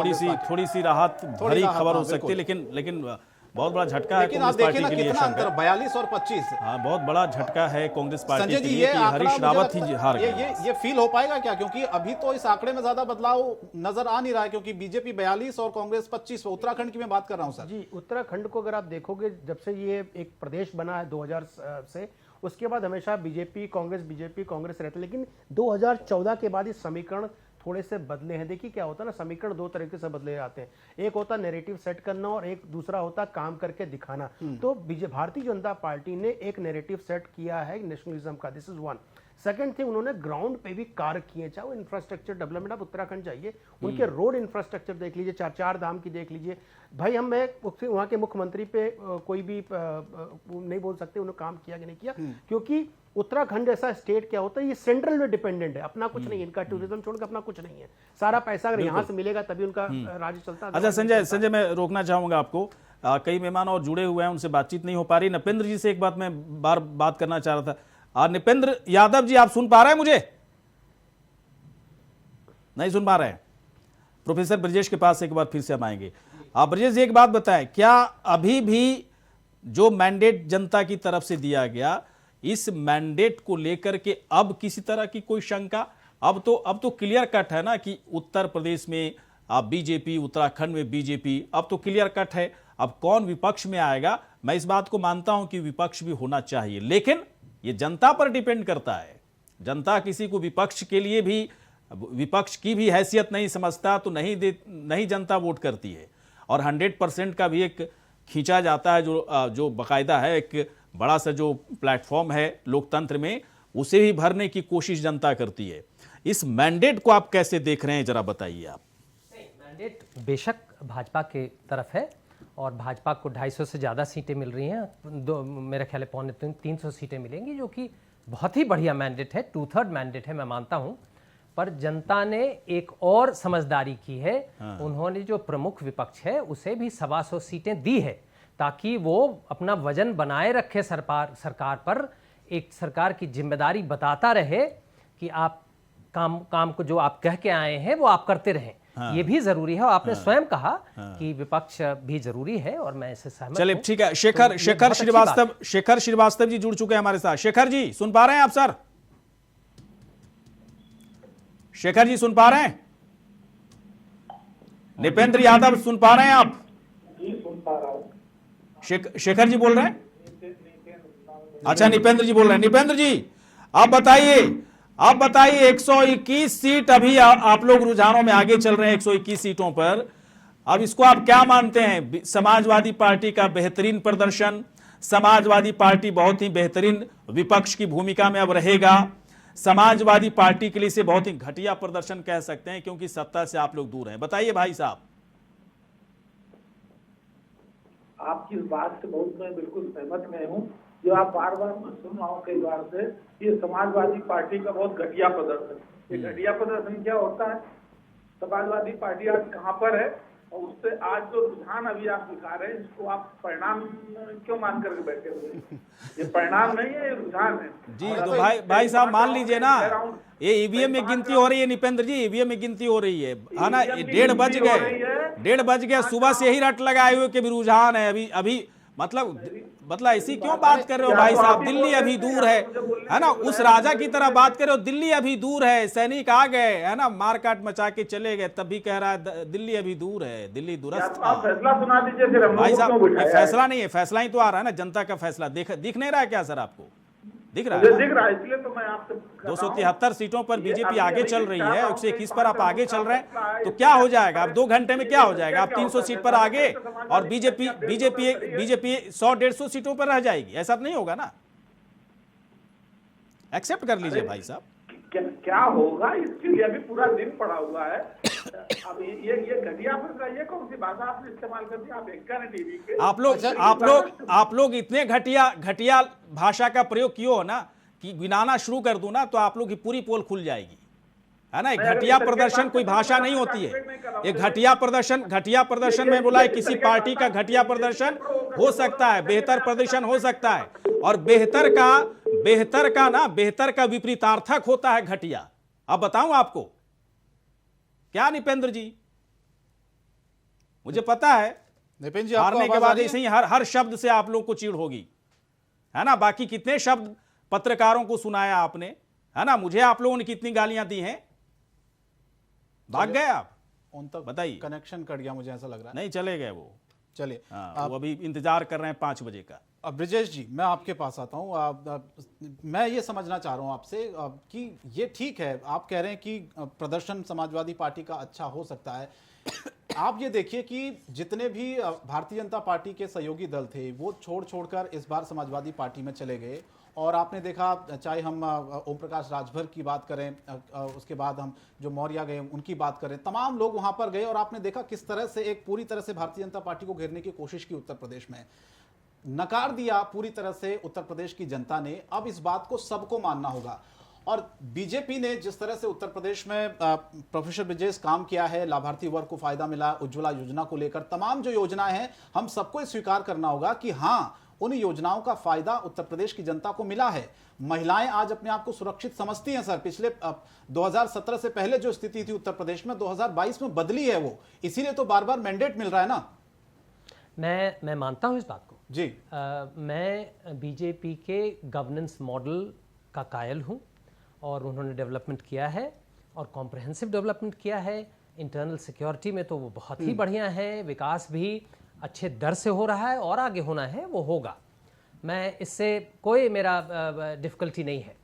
थोड़ी सी राहत भरी खबर हो सकती है, लेकिन बहुत बड़ा झटका है कांग्रेस पार्टी के लिए। कितना अंतर, 42 और 25। हाँ, बहुत बड़ा झटका है कांग्रेस पार्टी संजय के जी, लिए कि हरीश रावत ही हार गए। ये फील हो पाएगा क्या? क्योंकि अभी तो इस आंकड़े में ज्यादा बदलाव नजर आ नहीं रहा है, क्योंकि बीजेपी 42 और कांग्रेस 25। उत्तराखंड की मैं बात कर रहा हूं सर। जी, उत्तराखंड को अगर आप देखोगे, जब से ये एक प्रदेश बना है 2000 से, उसके बाद हमेशा बीजेपी कांग्रेस रहते, लेकिन 2014 के बाद इस समीकरण थोड़े से बदले हैं। देखिए क्या होता है ना, समीकरण दो तरीके से बदले जाते हैं, एक होता है नैरेटिव सेट करना और एक दूसरा होता है काम करके दिखाना। तो भारतीय जनता पार्टी ने एक नैरेटिव सेट किया है नेशनलिज्म का, this is one. Second thing, उन्होंने ग्राउंड पे भी कार्य किए, चाहे वो इंफ्रास्ट्रक्चर डेवलपमेंट, आप उत्तराखंड जाइए, उनके रोड इंफ्रास्ट्रक्चर देख लीजिए, चार धाम की देख लीजिए। भाई हम वहाँ के मुख्यमंत्री पे कोई भी नहीं बोल सकते उन्होंने काम किया कि नहीं किया, क्योंकि उत्तराखंड ऐसा स्टेट क्या होता है, ये सेंट्रल में डिपेंडेंट है, अपना कुछ नहीं है, इनका टूरिज्म छोड़कर अपना कुछ नहीं है। सारा पैसा अगर यहाँ से मिलेगा तभी उनका राज्य चलता है। अच्छा संजय, मैं रोकना चाहूंगा आपको, कई मेहमान और जुड़े हुए हैं, उनसे बातचीत नहीं हो पा रही। नपेंद्र जी से एक बात मैं बात करना चाह रहा था। नपेंद्र यादव जी, आप सुन पा रहे हैं मुझे? नहीं सुन पा रहे हैं? प्रोफेसर ब्रजेश के पास एक बार फिर से हम आएंगे। आप ब्रजेश जी एक बात बताएं, क्या अभी भी जो मैंडेट जनता की तरफ से दिया गया, इस मैंडेट को लेकर के अब किसी तरह की कोई शंका? अब तो क्लियर कट है ना कि उत्तर प्रदेश में आप बीजेपी, उत्तराखंड में बीजेपी, अब तो क्लियर कट है। अब कौन विपक्ष में आएगा, मैं इस बात को मानता हूं कि विपक्ष भी होना चाहिए, लेकिन ये जनता पर डिपेंड करता है। जनता किसी को विपक्ष के लिए भी, विपक्ष की भी हैसियत नहीं समझता तो नहीं जनता वोट करती है। और 100% का भी एक खींचा जाता है, जो बाकायदा है, एक बड़ा सा जो प्लेटफॉर्म है लोकतंत्र में, उसे भी भरने की कोशिश जनता करती है। इस मैंडेट को आप कैसे देख रहे हैं, जरा बताइए आप। मैंडेट बेशक भाजपा के तरफ है और भाजपा को 250 से ज़्यादा सीटें मिल रही हैं, मेरे ख्याल है 300 सीटें मिलेंगी, जो कि बहुत ही बढ़िया मैंडेट है, 2/3 मैंडेट है, मैं मानता हूं। पर जनता ने एक और समझदारी की है, उन्होंने जो प्रमुख विपक्ष है उसे भी 125 सीटें दी है, ताकि वो अपना वजन बनाए रखे सरकार पर, एक सरकार की जिम्मेदारी बताता रहे कि आप काम को जो आप कह के आए हैं वो आप करते रहें। ये भी जरूरी है। आपने स्वयं कहा कि विपक्ष भी जरूरी है और मैं इससे सहमत हूं। चलिए ठीक है। शेखर श्रीवास्तव जी जुड़ चुके हैं हमारे साथ। शेखर जी सुन पा रहे हैं आप? सर शेखर जी सुन पा रहे हैं? निपेंद्र यादव सुन पा रहे हैं आप? जी सुन पा रहा हूँ। शेखर जी बोल रहे हैं? अच्छा, निपेंद्र जी बोल रहे हैं। निपेंद्र जी आप बताइए 121 सीट अभी आप लोग रुझानों में आगे चल रहे हैं 121 सीटों पर। अब इसको आप क्या मानते हैं? समाजवादी पार्टी का बेहतरीन प्रदर्शन, समाजवादी पार्टी बहुत ही बेहतरीन विपक्ष की भूमिका में अब रहेगा, समाजवादी पार्टी के लिए से बहुत ही घटिया प्रदर्शन कह सकते हैं क्योंकि सत्ता से आप लोग दूर हैं। बताइए भाई साहब। आपकी इस बात से बहुत मैं बिल्कुल सहमत में हूँ। जो आप बार बार मैं सुन रहा हूँ कई बार से, ये समाजवादी पार्टी का बहुत घटिया प्रदर्शन। ये घटिया प्रदर्शन क्या होता है? समाजवादी पार्टी आज कहाँ पर है और उससे आज जो रुझान अभी आप दिखा रहे हैं, इसको आप परिणाम क्यों मान करके बैठे हुए? ये परिणाम नहीं है, ये रुझान है जी। तो भाई साहब मान लीजिए ना, ये ईवीएम में गिनती हो रही है निपेंद्र जी, ईवीएम में गिनती हो रही है ना। 1:30 बज गए, 1:30 बज गए, सुबह से यही रट लगाए हुए कि भी रुझान है अभी मतलब ऐसी क्यों बात कर रहे हो भाई साहब? दिल्ली अभी दूर है ना। उस राजा की तरह बात कर रहे हो, दिल्ली अभी दूर है, सैनिक आ गए है ना, मारकाट मचा के चले गए, तब भी कह रहा है दिल्ली अभी दूर है, दिल्ली दूरस्थ। आप फैसला सुना दीजिए फिर। भाई साहब फैसला नहीं है, फैसला ही तो आ रहा है ना, जनता का फैसला। दिख नहीं रहा है क्या सर आपको? दिख रहा है, दिख रहा है, इसलिए तो मैं आपसे 273 सीटों पर बीजेपी आगे चल रही है, 121 पर आप आगे चल रहे हैं, तो क्या हो जाएगा? अब 2 घंटे में क्या हो जाएगा? आप 300 सीट पर आगे और बीजेपी 100-150 सीटों पर रह जाएगी। ऐसा तो नहीं होगा ना? एक्सेप्ट कर लीजिए भाई साहब। क्या होगा इसके लिए अभी पूरा दिन पड़ा हुआ है। अब ये घटिया फैसला, ये कौन सी भाषा आपने इस्तेमाल कर दी? आप एंकर हैं टीवी के। आप लोग इतने घटिया भाषा का प्रयोग किए हो ना कि गिनाना शुरू कर दूं ना तो आप लोग की पूरी पोल खुल जाएगी, है ना। एक घटिया प्रदर्शन कोई भाषा नहीं होती है। एक घटिया प्रदर्शन में बोला है किसी पार्टी का घटिया प्रदर्शन हो सकता है, बेहतर प्रदर्शन हो सकता है, और बेहतर का विपरीतार्थक होता है घटिया। अब बताऊं आपको क्या निपेंद्र जी? मुझे पता है निपेंद्र जी हारने के बाद ऐसे ही हर शब्द से आप लोग को चिढ़ होगी, है ना। बाकी कितने शब्द पत्रकारों को सुनाया आपने, है ना। मुझे आप लोगों ने कितनी गालियां दी हैं, भाग गए आप उन तक। बताइए। कनेक्शन कट गया, मुझे ऐसा लग रहा है। नहीं, चले गए वो। चलिए, वो अभी इंतजार कर रहे हैं 5 बजे का। अब ब्रिजेश जी, मैं आपके पास आता हूं। मैं ये समझना चाह रहा हूं आपसे कि ये ठीक है, आप कह रहे हैं कि प्रदर्शन समाजवादी पार्टी का अच्छा हो सकता है। आप ये देखिए कि जितने भी भारतीय जनता पार्टी के सहयोगी दल थे वो छोड़कर इस बार समाजवादी पार्टी में चले गए। और आपने देखा, चाहे हम ओम प्रकाश राजभर की बात करें, उसके बाद हम जो मौर्य गए उनकी बात करें, तमाम लोग वहां पर गए और आपने देखा किस तरह से एक पूरी तरह से भारतीय जनता पार्टी को घेरने की कोशिश की उत्तर प्रदेश में। नकार दिया पूरी तरह से उत्तर प्रदेश की जनता ने। अब इस बात को सबको मानना होगा। और बीजेपी ने जिस तरह से उत्तर प्रदेश में प्रोफेसर ब्रिजेश काम किया है, लाभार्थी वर्ग को फायदा मिला, उज्ज्वला योजना को लेकर तमाम जो योजनाएं हैं, हम सबको स्वीकार करना होगा कि हाँ, उन योजनाओं का फायदा उत्तर प्रदेश की जनता को मिला है। महिलाएं आज अपने आप को सुरक्षित समझती हैं सर। पिछले 2017 से पहले जो स्थिति थी उत्तर प्रदेश में, 2022 में बदली है वो, इसीलिए तो बार बार मैंडेट मिल रहा है ना। मैं मानता हूं इस बात को जी। मैं बीजेपी के गवर्नेंस मॉडल का कायल हूं और उन्होंने डेवलपमेंट किया है और कॉम्प्रहेंसिव डेवलपमेंट किया है। इंटरनल सिक्योरिटी में तो वो बहुत ही बढ़िया है, विकास भी अच्छे दर से हो रहा है और आगे होना है वो होगा। मैं इससे कोई मेरा डिफ़िकल्टी नहीं है।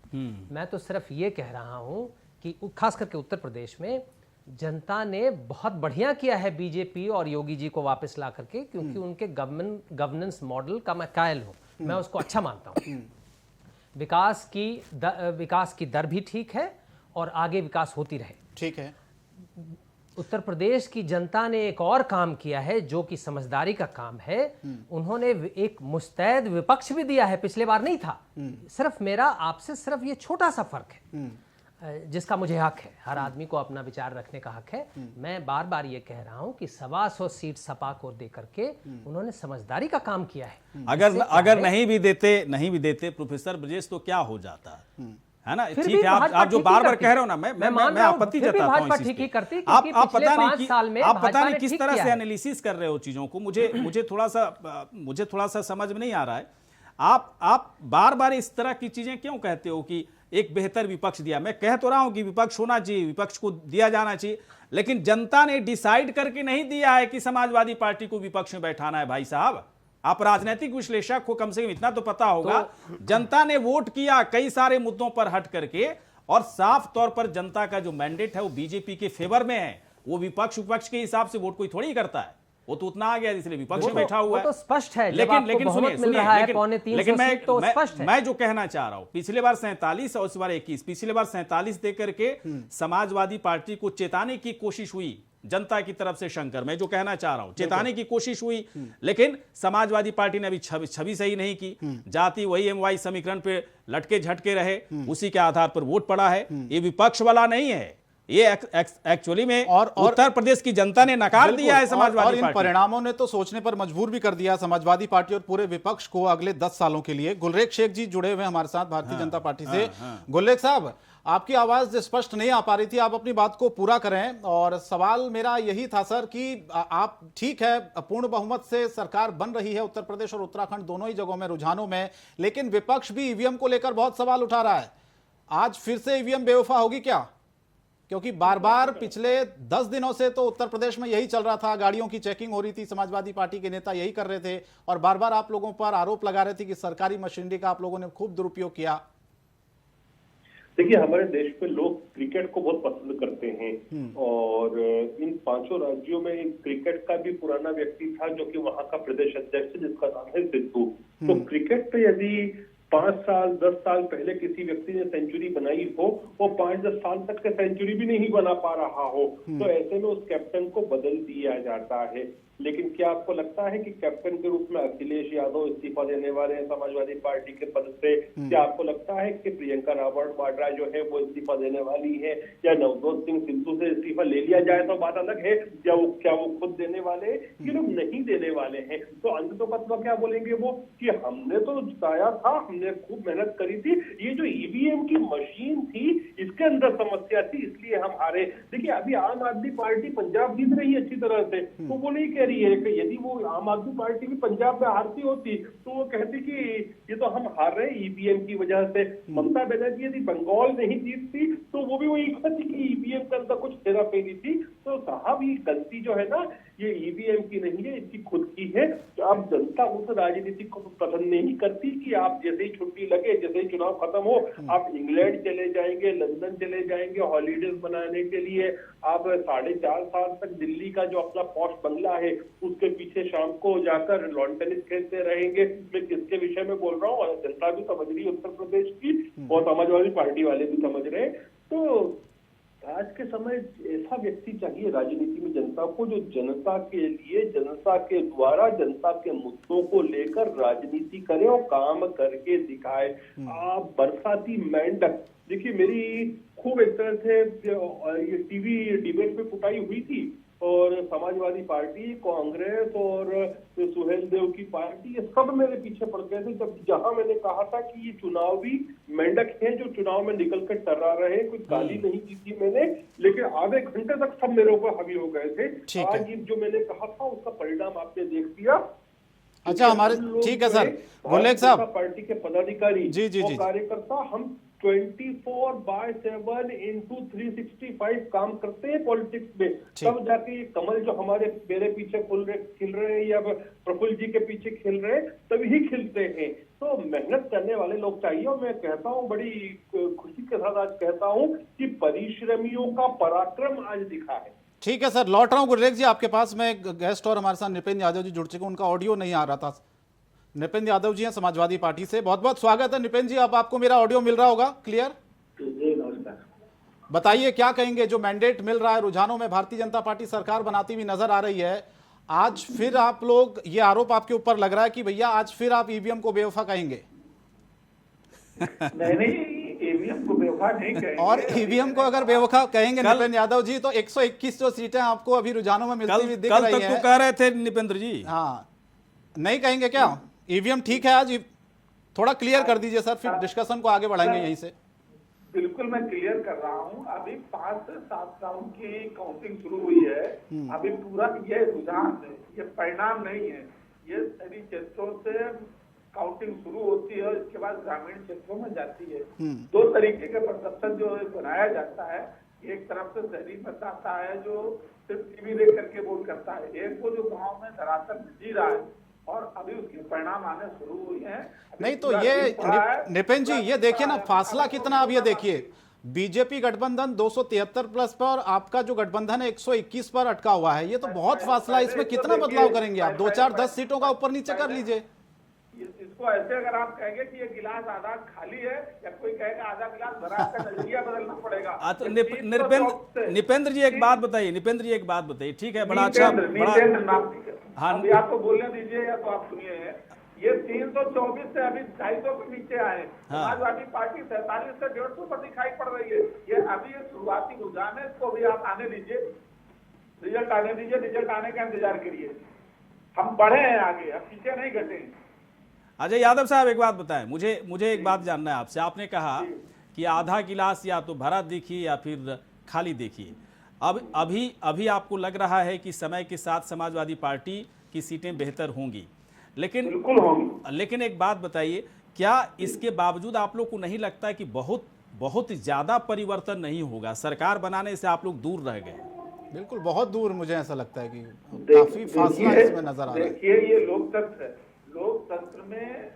मैं तो सिर्फ ये कह रहा हूँ कि खास करके उत्तर प्रदेश में जनता ने बहुत बढ़िया किया है बीजेपी और योगी जी को वापस ला करके, क्योंकि उनके गवर्नेंस मॉडल का मैं कायल हूँ, मैं उसको अच्छा मानता हूँ। विकास की दर भी ठीक है और आगे विकास होती रहे। ठीक है। उत्तर प्रदेश की जनता ने एक और काम किया है जो कि समझदारी का काम है। उन्होंने एक मुस्तैद विपक्ष भी दिया है, पिछले बार नहीं था। सिर्फ मेरा आपसे सिर्फ ये छोटा सा फर्क है जिसका मुझे हक है। हर आदमी को अपना विचार रखने का हक है। मैं बार बार ये कह रहा हूं कि 125 सीट सपा को देकर के उन्होंने समझदारी का काम किया है। अगर नहीं भी देते प्रोफेसर ब्रजेश तो क्या हो जाता है ना। ठीक है, आप जो बार बार कह रहे हो ना, मैं आपत्ति जताता हूं इस चीज पे। आप पता नहीं किस तरह से एनालिसिस कर रहे हो चीजों को। मुझे थोड़ा सा समझ में नहीं आ रहा है। आप बार बार इस तरह की चीजें क्यों कहते हो कि एक बेहतर विपक्ष दिया। मैं कह तो रहा हूं कि विपक्ष होना चाहिए, विपक्ष को दिया जाना चाहिए, लेकिन जनता ने डिसाइड करके नहीं दिया है कि समाजवादी पार्टी को विपक्ष में बैठाना है। भाई साहब, आप राजनीतिक विश्लेषक हो, कम से कम इतना तो पता होगा। जनता ने वोट किया कई सारे मुद्दों पर हट करके, और साफ तौर पर जनता का जो मैंडेट है वो बीजेपी के फेवर में है। वो विपक्ष के हिसाब से वोट कोई थोड़ी करता है, वो तो उतना आ गया इसलिए विपक्ष में बैठा हुआ है। वो तो स्पष्ट है, लेकिन सुनिए, मैं जो कहना चाह रहा हूं, पिछले बार 47 और इस बार 21, पिछले बार 47 देकर के समाजवादी पार्टी को चेताने की कोशिश हुई जनता की तरफ से। शंकर, मैं जो कहना चाह रहा हूं, चेताने की कोशिश हुई, लेकिन समाजवादी पार्टी ने अभी छवि सही नहीं की। जाति वही MY समीकरण पे लटके झटके रहे, उसी के आधार पर वोट पड़ा है। ये विपक्ष वाला नहीं है, ये एक्चुअली में और उत्तर प्रदेश की जनता ने नकार दिया है समाजवादी और इन पार्टी। परिणामों ने तो सोचने पर मजबूर भी कर दिया समाजवादी पार्टी और पूरे विपक्ष को अगले 10 सालों के लिए। गुलरेख शेख जी जुड़े हुए हमारे साथ भारतीय जनता पार्टी से। गुलरेख साहब, आपकी आवाज स्पष्ट नहीं आ पा रही थी, आप अपनी बात को पूरा करें। और सवाल मेरा यही था सर कि आप, ठीक है, पूर्ण बहुमत से सरकार बन रही है उत्तर प्रदेश और उत्तराखंड दोनों ही जगहों में, रुझानों में, लेकिन विपक्ष भी ईवीएम को लेकर बहुत सवाल उठा रहा है। आज फिर से ईवीएम बेवफा होगी क्या? क्योंकि बार बार पिछले 10 दिनों से तो उत्तर प्रदेश में यही चल रहा था, गाड़ियों की चेकिंग हो रही थी, समाजवादी पार्टी के नेता यही कर रहे थे, और बार बार आप लोगों पर आरोप लगा रहे थे कि सरकारी मशीनरी का आप लोगों ने खूब दुरुपयोग किया। देखिए, हमारे देश में लोग क्रिकेट को बहुत पसंद करते हैं, और इन 5 राज्यों में एक क्रिकेट का भी पुराना व्यक्ति था जो कि वहां का प्रदेश अध्यक्ष, जिसका नाम है सिद्धू। तो क्रिकेट पे यदि 5 साल 10 साल पहले किसी व्यक्ति ने सेंचुरी बनाई हो, वो 5-10 साल तक के सेंचुरी भी नहीं बना पा रहा हो, तो ऐसे में उस कैप्टन को बदल दिया जाता है। लेकिन क्या आपको लगता है कि कैप्टन के रूप में अखिलेश यादव इस्तीफा देने वाले हैं समाजवादी पार्टी के पद से? क्या आपको लगता है कि प्रियंका रावत वाड्रा जो है वो इस्तीफा देने वाली है, या नवजोत सिंह सिद्धू से इस्तीफा ले लिया जाए तो बात अलग है, या क्या वो खुद देने वाले? ये लोग नहीं देने वाले हैं। तो अंततः क्या बोलेंगे वो कि हमने तो जिताया था, हमने खूब मेहनत करी थी, ये जो ईवीएम की मशीन थी इसके अंदर समस्या थी, इसलिए हम हारे। देखिए, अभी आम आदमी पार्टी पंजाब जीत रही है अच्छी तरह से, तो वो नहीं कह रही है कि यदि वो आम आदमी पार्टी भी पंजाब में हारती होती तो वो कहती कि ये तो हम हार रहे ईवीएम की वजह से। ममता बनर्जी यदि बंगाल नहीं जीतती तो वो भी वही कहती कि ईवीएम के अंदर कुछ हेरा फेरी थी। तो साहब, ये गलती जो है ना, ये ईवीएम की नहीं है, इसकी खुद की है। तो अब जनता उस राजनीति को पसंद नहीं करती कि आप जैसे ही छुट्टी लगे, जैसे ही चुनाव खत्म हो, आप इंग्लैंड चले जाएंगे, लंदन चले जाएंगे हॉलीडेज मनाने के लिए। आप 4.5 साल तक दिल्ली का जो अपना पॉश बंगला है उसके पीछे शाम को जाकर लॉन टेनिस खेलते रहेंगे। मैं किसके विषय में बोल रहा हूँ, और जनता भी समझ रही है उत्तर प्रदेश की, और समाजवादी पार्टी वाले भी समझ रहे। तो आज के समय ऐसा व्यक्ति चाहिए राजनीति में जनता को, जो जनता के लिए, जनता के द्वारा, जनता के मुद्दों को लेकर राजनीति करे और काम करके दिखाए। आप बरसाती मेंढक, देखिए, मेरी खूब एक तरह से ये टीवी डिबेट में कुटाई हुई थी, और समाजवादी पार्टी, कांग्रेस और सुहेल देव की पार्टी, ये सब मेरे पीछे पड़ गए थे जब जहां मैंने कहा था कि ये चुनावी मेंढक हैं जो चुनाव में निकल कर टर्रा रहे। कोई गाली नहीं की थी मैंने, लेकिन आधे घंटे तक सब मेरे ऊपर हावी हो गए थे। आज ये जो मैंने कहा था उसका परिणाम आपने देख दिया। अच्छा, हमारे, ठीक है सर, गुलेख साहब, पार्टी के पदाधिकारी जी कार्यकर्ता, हम 24/7 into 365 काम करते हैं पॉलिटिक्स में, तब जाके ये कमल जो हमारे मेरे पीछे खिल रहे हैं या प्रफुल्ल जी के पीछे खिल रहे हैं, तभी खिलते हैं। तो मेहनत करने वाले लोग चाहिए, और मैं कहता हूँ, बड़ी खुशी के साथ आज कहता हूँ कि परिश्रमियों का पराक्रम आज दिखा है। ठीक है सर, लौट रहा हूँ गुलरेख जी आपके पास। में गेस्ट और हमारे साथ नृपेंद्र यादव जी जुड़ चुके हैं, उनका ऑडियो नहीं आ रहा था। नृपेंद्र यादव जी हैं समाजवादी पार्टी से, बहुत बहुत स्वागत है नृपेंद्र जी। अब आपको मेरा ऑडियो मिल रहा होगा क्लियर? जी नमस्कार। बताइए क्या कहेंगे, जो मैंडेट मिल रहा है, रुझानों में भारतीय जनता पार्टी सरकार बनाती हुई नजर आ रही है, आज फिर आप लोग, ये आरोप आपके ऊपर लग रहा है कि भैया आज फिर आप ईवीएम को बेवफा कहेंगे? नहीं, ईवीएम को बेवफा नहीं कहेंगे। और ईवीएम को अगर बेवफा कहेंगे नृपेंद्र यादव जी, तो 121 जो सीटें आपको अभी रुझानों में मिलती हुई दिख रही है। तो कह रहे थे नृपेंद्र जी, हाँ, नहीं कहेंगे क्या ईवीएम ठीक है? आज थोड़ा क्लियर कर दीजिए सर, फिर डिस्कशन को आगे बढ़ाएंगे यहीं से। बिल्कुल, मैं क्लियर कर रहा हूं। अभी 5 से 7 राउंड की काउंटिंग शुरू हुई है। अभी पूरा ये रुझान है, ये परिणाम नहीं है। ये मैनिफेस्टो से काउंटिंग शुरू होती है और इसके बाद ग्रामीण क्षेत्रों में जाती है। दो तरीके के परसेप्शन जो बनाया जाता है, एक तरफ से शहरी मतदाता है जो सिर्फ टीवी देख करके वोट करता है, एक वो जो गांव में धरातल में जी रहा है और अभी उसके परिणाम आने शुरू हुए हैं। नहीं तो ये निपेन जी ये देखिए ना फासला कितना, अब ये देखिए बीजेपी गठबंधन 273 प्लस पर, आपका जो गठबंधन है 121 पर अटका हुआ है। ये तो बहुत फासला है, इसमें कितना बदलाव करेंगे आप? 2-4-10 सीटों का ऊपर नीचे कर लीजिए। इसको ऐसे अगर आप कहेंगे कि ये गिलास आधा खाली है या कोई कहेगा आधा गिलास भरा, आपका नजरिया बदलना पड़ेगा। तो निपेंद्र जी एक बात बताइए, ठीक है, बड़ा अच्छा, हाँ या तो बोलने दीजिए या तो आप सुनिए। ये 324 से अभी 250 के नीचे आए। समाजवादी पार्टी 47 से 150 पर दिखाई पड़ रही है। ये अभी ये शुरुआती रुझान है, इसको भी आप आने दीजिए, रिजल्ट आने दीजिए, रिजल्ट आने का इंतजार करिए। हम बढ़े हैं आगे, अब पीछे नहीं घटे। अजय यादव साहब एक बात बताएं, मुझे एक बात जानना है आपसे। आपने कहा कि आधा गिलास या तो भरा देखिए या फिर खाली देखिए। अब अभी आपको लग रहा है कि समय के साथ समाजवादी पार्टी की सीटें बेहतर होंगी, लेकिन एक बात बताइए, क्या इसके बावजूद आप लोग को नहीं लगता है कि बहुत ज्यादा परिवर्तन नहीं होगा? सरकार बनाने से आप लोग दूर रह गए। बिल्कुल बहुत दूर, मुझे ऐसा लगता है कि काफी फासला इसमें नजर आ रहा है। देखिए ये लोकतंत्र है, लोकतंत्र में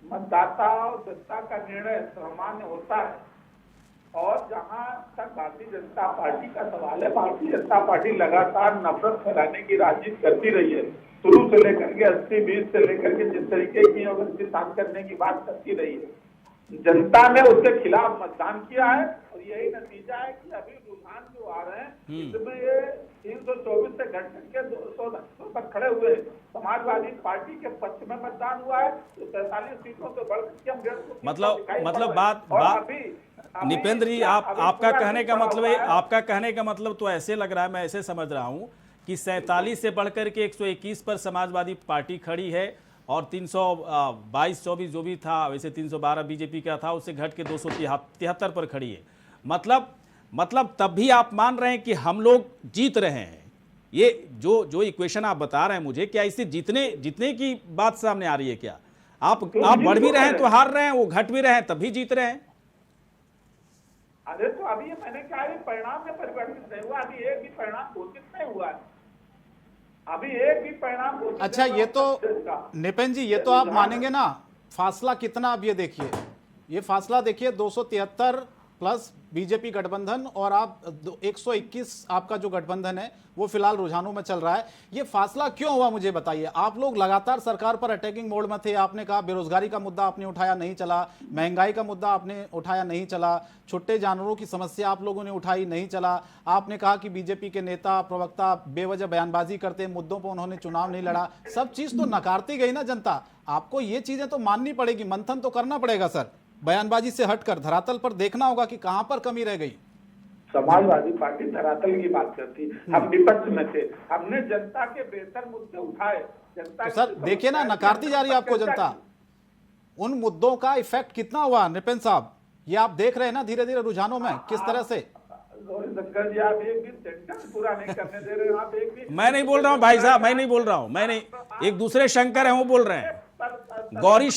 मतदाता और जनता का निर्णय सामान्य होता है। और जहां तक भारतीय जनता पार्टी का सवाल है, भारतीय जनता पार्टी लगातार नफरत फैलाने की राजनीति करती रही है, शुरू से लेकर के 80-20 से लेकर के जिस तरीके की अवस्था शांत करने की बात करती रही है। जनता ने उसके खिलाफ मतदान किया है और यही नतीजा है कि अभी रुझान जो आ रहे हैं इसमें ये 324 से घट करके 200 तक खड़े हुए। समाजवादी पार्टी के पक्ष में मतदान हुआ है तो 43 सीटों से बढ़कर के हम 150 मतलब बात निपेंद्र जी, आपका कहने का मतलब तो ऐसे लग रहा है, मैं ऐसे समझ रहा हूं कि 47 से बढ़कर के 121 पर समाजवादी पार्टी खड़ी है और 322-24 जो भी था, वैसे 312 बीजेपी का था, उससे घट के 273 पर खड़ी है। मतलब तब भी आप मान रहे हैं कि हम लोग जीत रहे हैं। ये जो इक्वेशन आप बता रहे हैं मुझे, क्या इससे जीतने की बात सामने आ रही है? क्या आप बढ़ भी रहे हैं तो हार रहे हैं, वो घट भी रहे हैं तब भी जीत रहे हैं? अरे तो अभी मैंने कहा परिणाम में परिवर्तित नहीं हुआ, अभी एक भी परिणाम घोषित नहीं हुआ है, अभी एक भी परिणाम घोषित। अच्छा ये तो निपेन जी ये तो आप मानेंगे ना, फासला कितना? अब ये देखिए, ये फासला देखिए 273 प्लस बीजेपी गठबंधन और आप 121 आपका जो गठबंधन है वो फिलहाल रुझानों में चल रहा है। ये फासला क्यों हुआ मुझे बताइए। आप लोग लगातार सरकार पर अटैकिंग मोड में थे, आपने कहा बेरोजगारी का मुद्दा आपने उठाया नहीं चला, महंगाई का मुद्दा आपने उठाया नहीं चला, छुट्टे जानवरों की समस्या आप लोगों ने उठाई नहीं चला, आपने कहा कि बीजेपी के नेता प्रवक्ता बेवजह बयानबाजी करते, मुद्दों पर उन्होंने चुनाव नहीं लड़ा, सब चीज तो नकारती गई ना जनता। आपको ये चीजें तो माननी पड़ेगी, मंथन तो करना पड़ेगा सर, बयानबाजी से हटकर धरातल पर देखना होगा कि कहां पर कमी रह गई। समाजवादी पार्टी धरातल की बात करती, हम विपक्ष में थे, हमने जनता के बेहतर मुद्दे उठाए। जनता तो सर देखिए ना, नकारती जा रही है आपको जनता। उन मुद्दों का इफेक्ट कितना हुआ निपेन साहब, ये आप देख रहे हैं ना धीरे धीरे रुझानों में किस तरह से। शंकर जी आप एक भी सेंटेंस पूरा नहीं करने दे रहे हो, आप एक भी। मैं नहीं बोल रहा हूँ भाई साहब, मैं नहीं बोल रहा हूँ, मैं नहीं, एक दूसरे शंकर है वो बोल रहे हैं। गौरी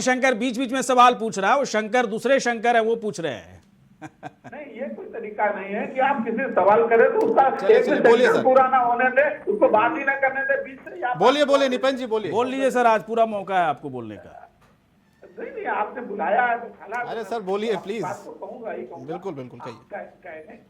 शंकर बीच बीच में सवाल पूछ रहा है, वो शंकर दूसरे शंकर है वो पूछ रहे हैं। नहीं ये कोई तरीका नहीं है कि आप किसी सवाल करें तो उसका बोलिए सर, पूरा ना होने दे, उसको बात ही ना करने दे, बीच से बोलिए निपेन जी बोलिए। बोल लीजिए सर, आज पूरा मौका है आपको बोलने का। नहीं आपने बुलाया है तो अरे सर बोलिए प्लीज। कहूंगा ही कहूंगा, बिल्कुल कहिए।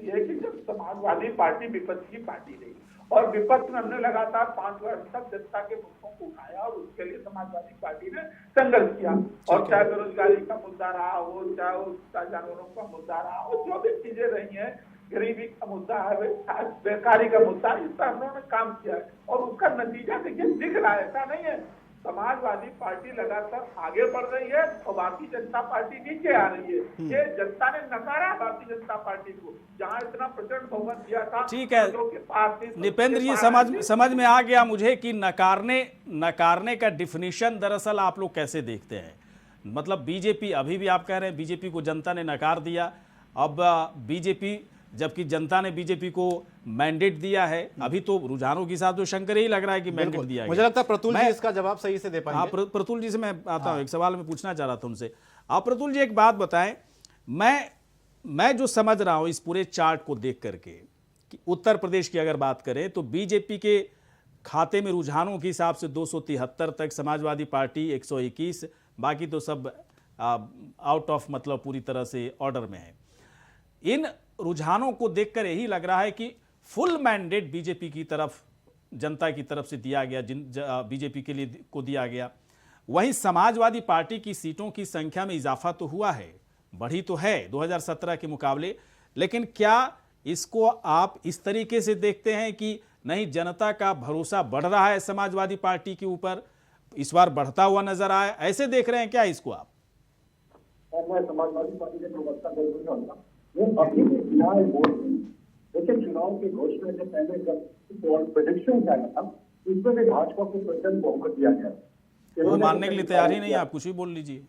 ये कि जब समाजवादी पार्टी विपक्ष की पार्टी रही और विपक्ष में हमने लगातार 5 वर्ष तक जनता के मुद्दों को उठाया और उसके लिए समाजवादी पार्टी ने संघर्ष किया। और चाहे बेरोजगारी का मुद्दा रहा हो, चाहे जानवरों का मुद्दा रहा हो, जो भी चीजें रही हैं, गरीबी का मुद्दा है, बेकारी का मुद्दा, इस पर हम लोगों ने काम किया है और उसका नतीजा देखिए दिख रहा है। ऐसा नहीं है समाजवादी पार्टी लगातार आगे बढ़ रही है और भारतीय जनता पार्टी नीचे आ रही है। ये जनता ने नकारा भारतीय जनता पार्टी को, जहां इतना प्रचंड बहुमत दिया था। ठीक है निपेंद्र जी, समझ में आ गया मुझे कि नकारने का डिफिनीशन दरअसल आप लोग कैसे देखते हैं। मतलब बीजेपी, अभी भी आप कह रहे हैं बीजेपी को जनता ने नकार दिया, अब बीजेपी जबकि जनता ने बीजेपी को मैंडेट दिया है। अभी तो रुझानों के साथ तो शंकर ही लग रहा है कि मैंडेट दिया मुझे गया। लगता है प्रतुल जी इसका जवाब सही से दे हाँ, पाएंगे। प्रतुल जी से मैं आता हूँ, एक सवाल मैं पूछना चाह रहा था उनसे। आप प्रतुल जी एक बात बताएं, मैं जो समझ रहा हूं इस पूरे चार्ट को देख करके कि उत्तर प्रदेश की अगर बात करें तो बीजेपी के खाते में रुझानों के हिसाब से 273 तक, समाजवादी पार्टी 121, बाकी तो सब आउट ऑफ मतलब पूरी तरह से ऑर्डर में है। इन रुझानों को देखकर यही लग रहा है कि फुल मैंडेट बीजेपी की तरफ, जनता की तरफ से दिया गया, बीजेपी के लिए को दिया गया। वहीं समाजवादी पार्टी की सीटों की संख्या में इजाफा तो हुआ है, बढ़ी तो है 2017 के मुकाबले, लेकिन क्या इसको आप इस तरीके से देखते हैं कि नहीं, जनता का भरोसा बढ़ रहा है समाजवादी पार्टी के ऊपर, इस बार बढ़ता हुआ नजर आया, ऐसे देख रहे हैं क्या इसको आप? और मैं समाजवादी पार्टी के प्रवक्ता बिल्कुल चाहूंगा, वो अभी भी चुनाव बोर्ड में, देखिए चुनाव की घोषणा से पहले जब प्रेडिक्शन आया था उसमें भी भाजपा को प्रचंड बहुमत दिया गया। वो मानने के लिए तैयार ही नहीं, आप कुछ भी बोल लीजिए,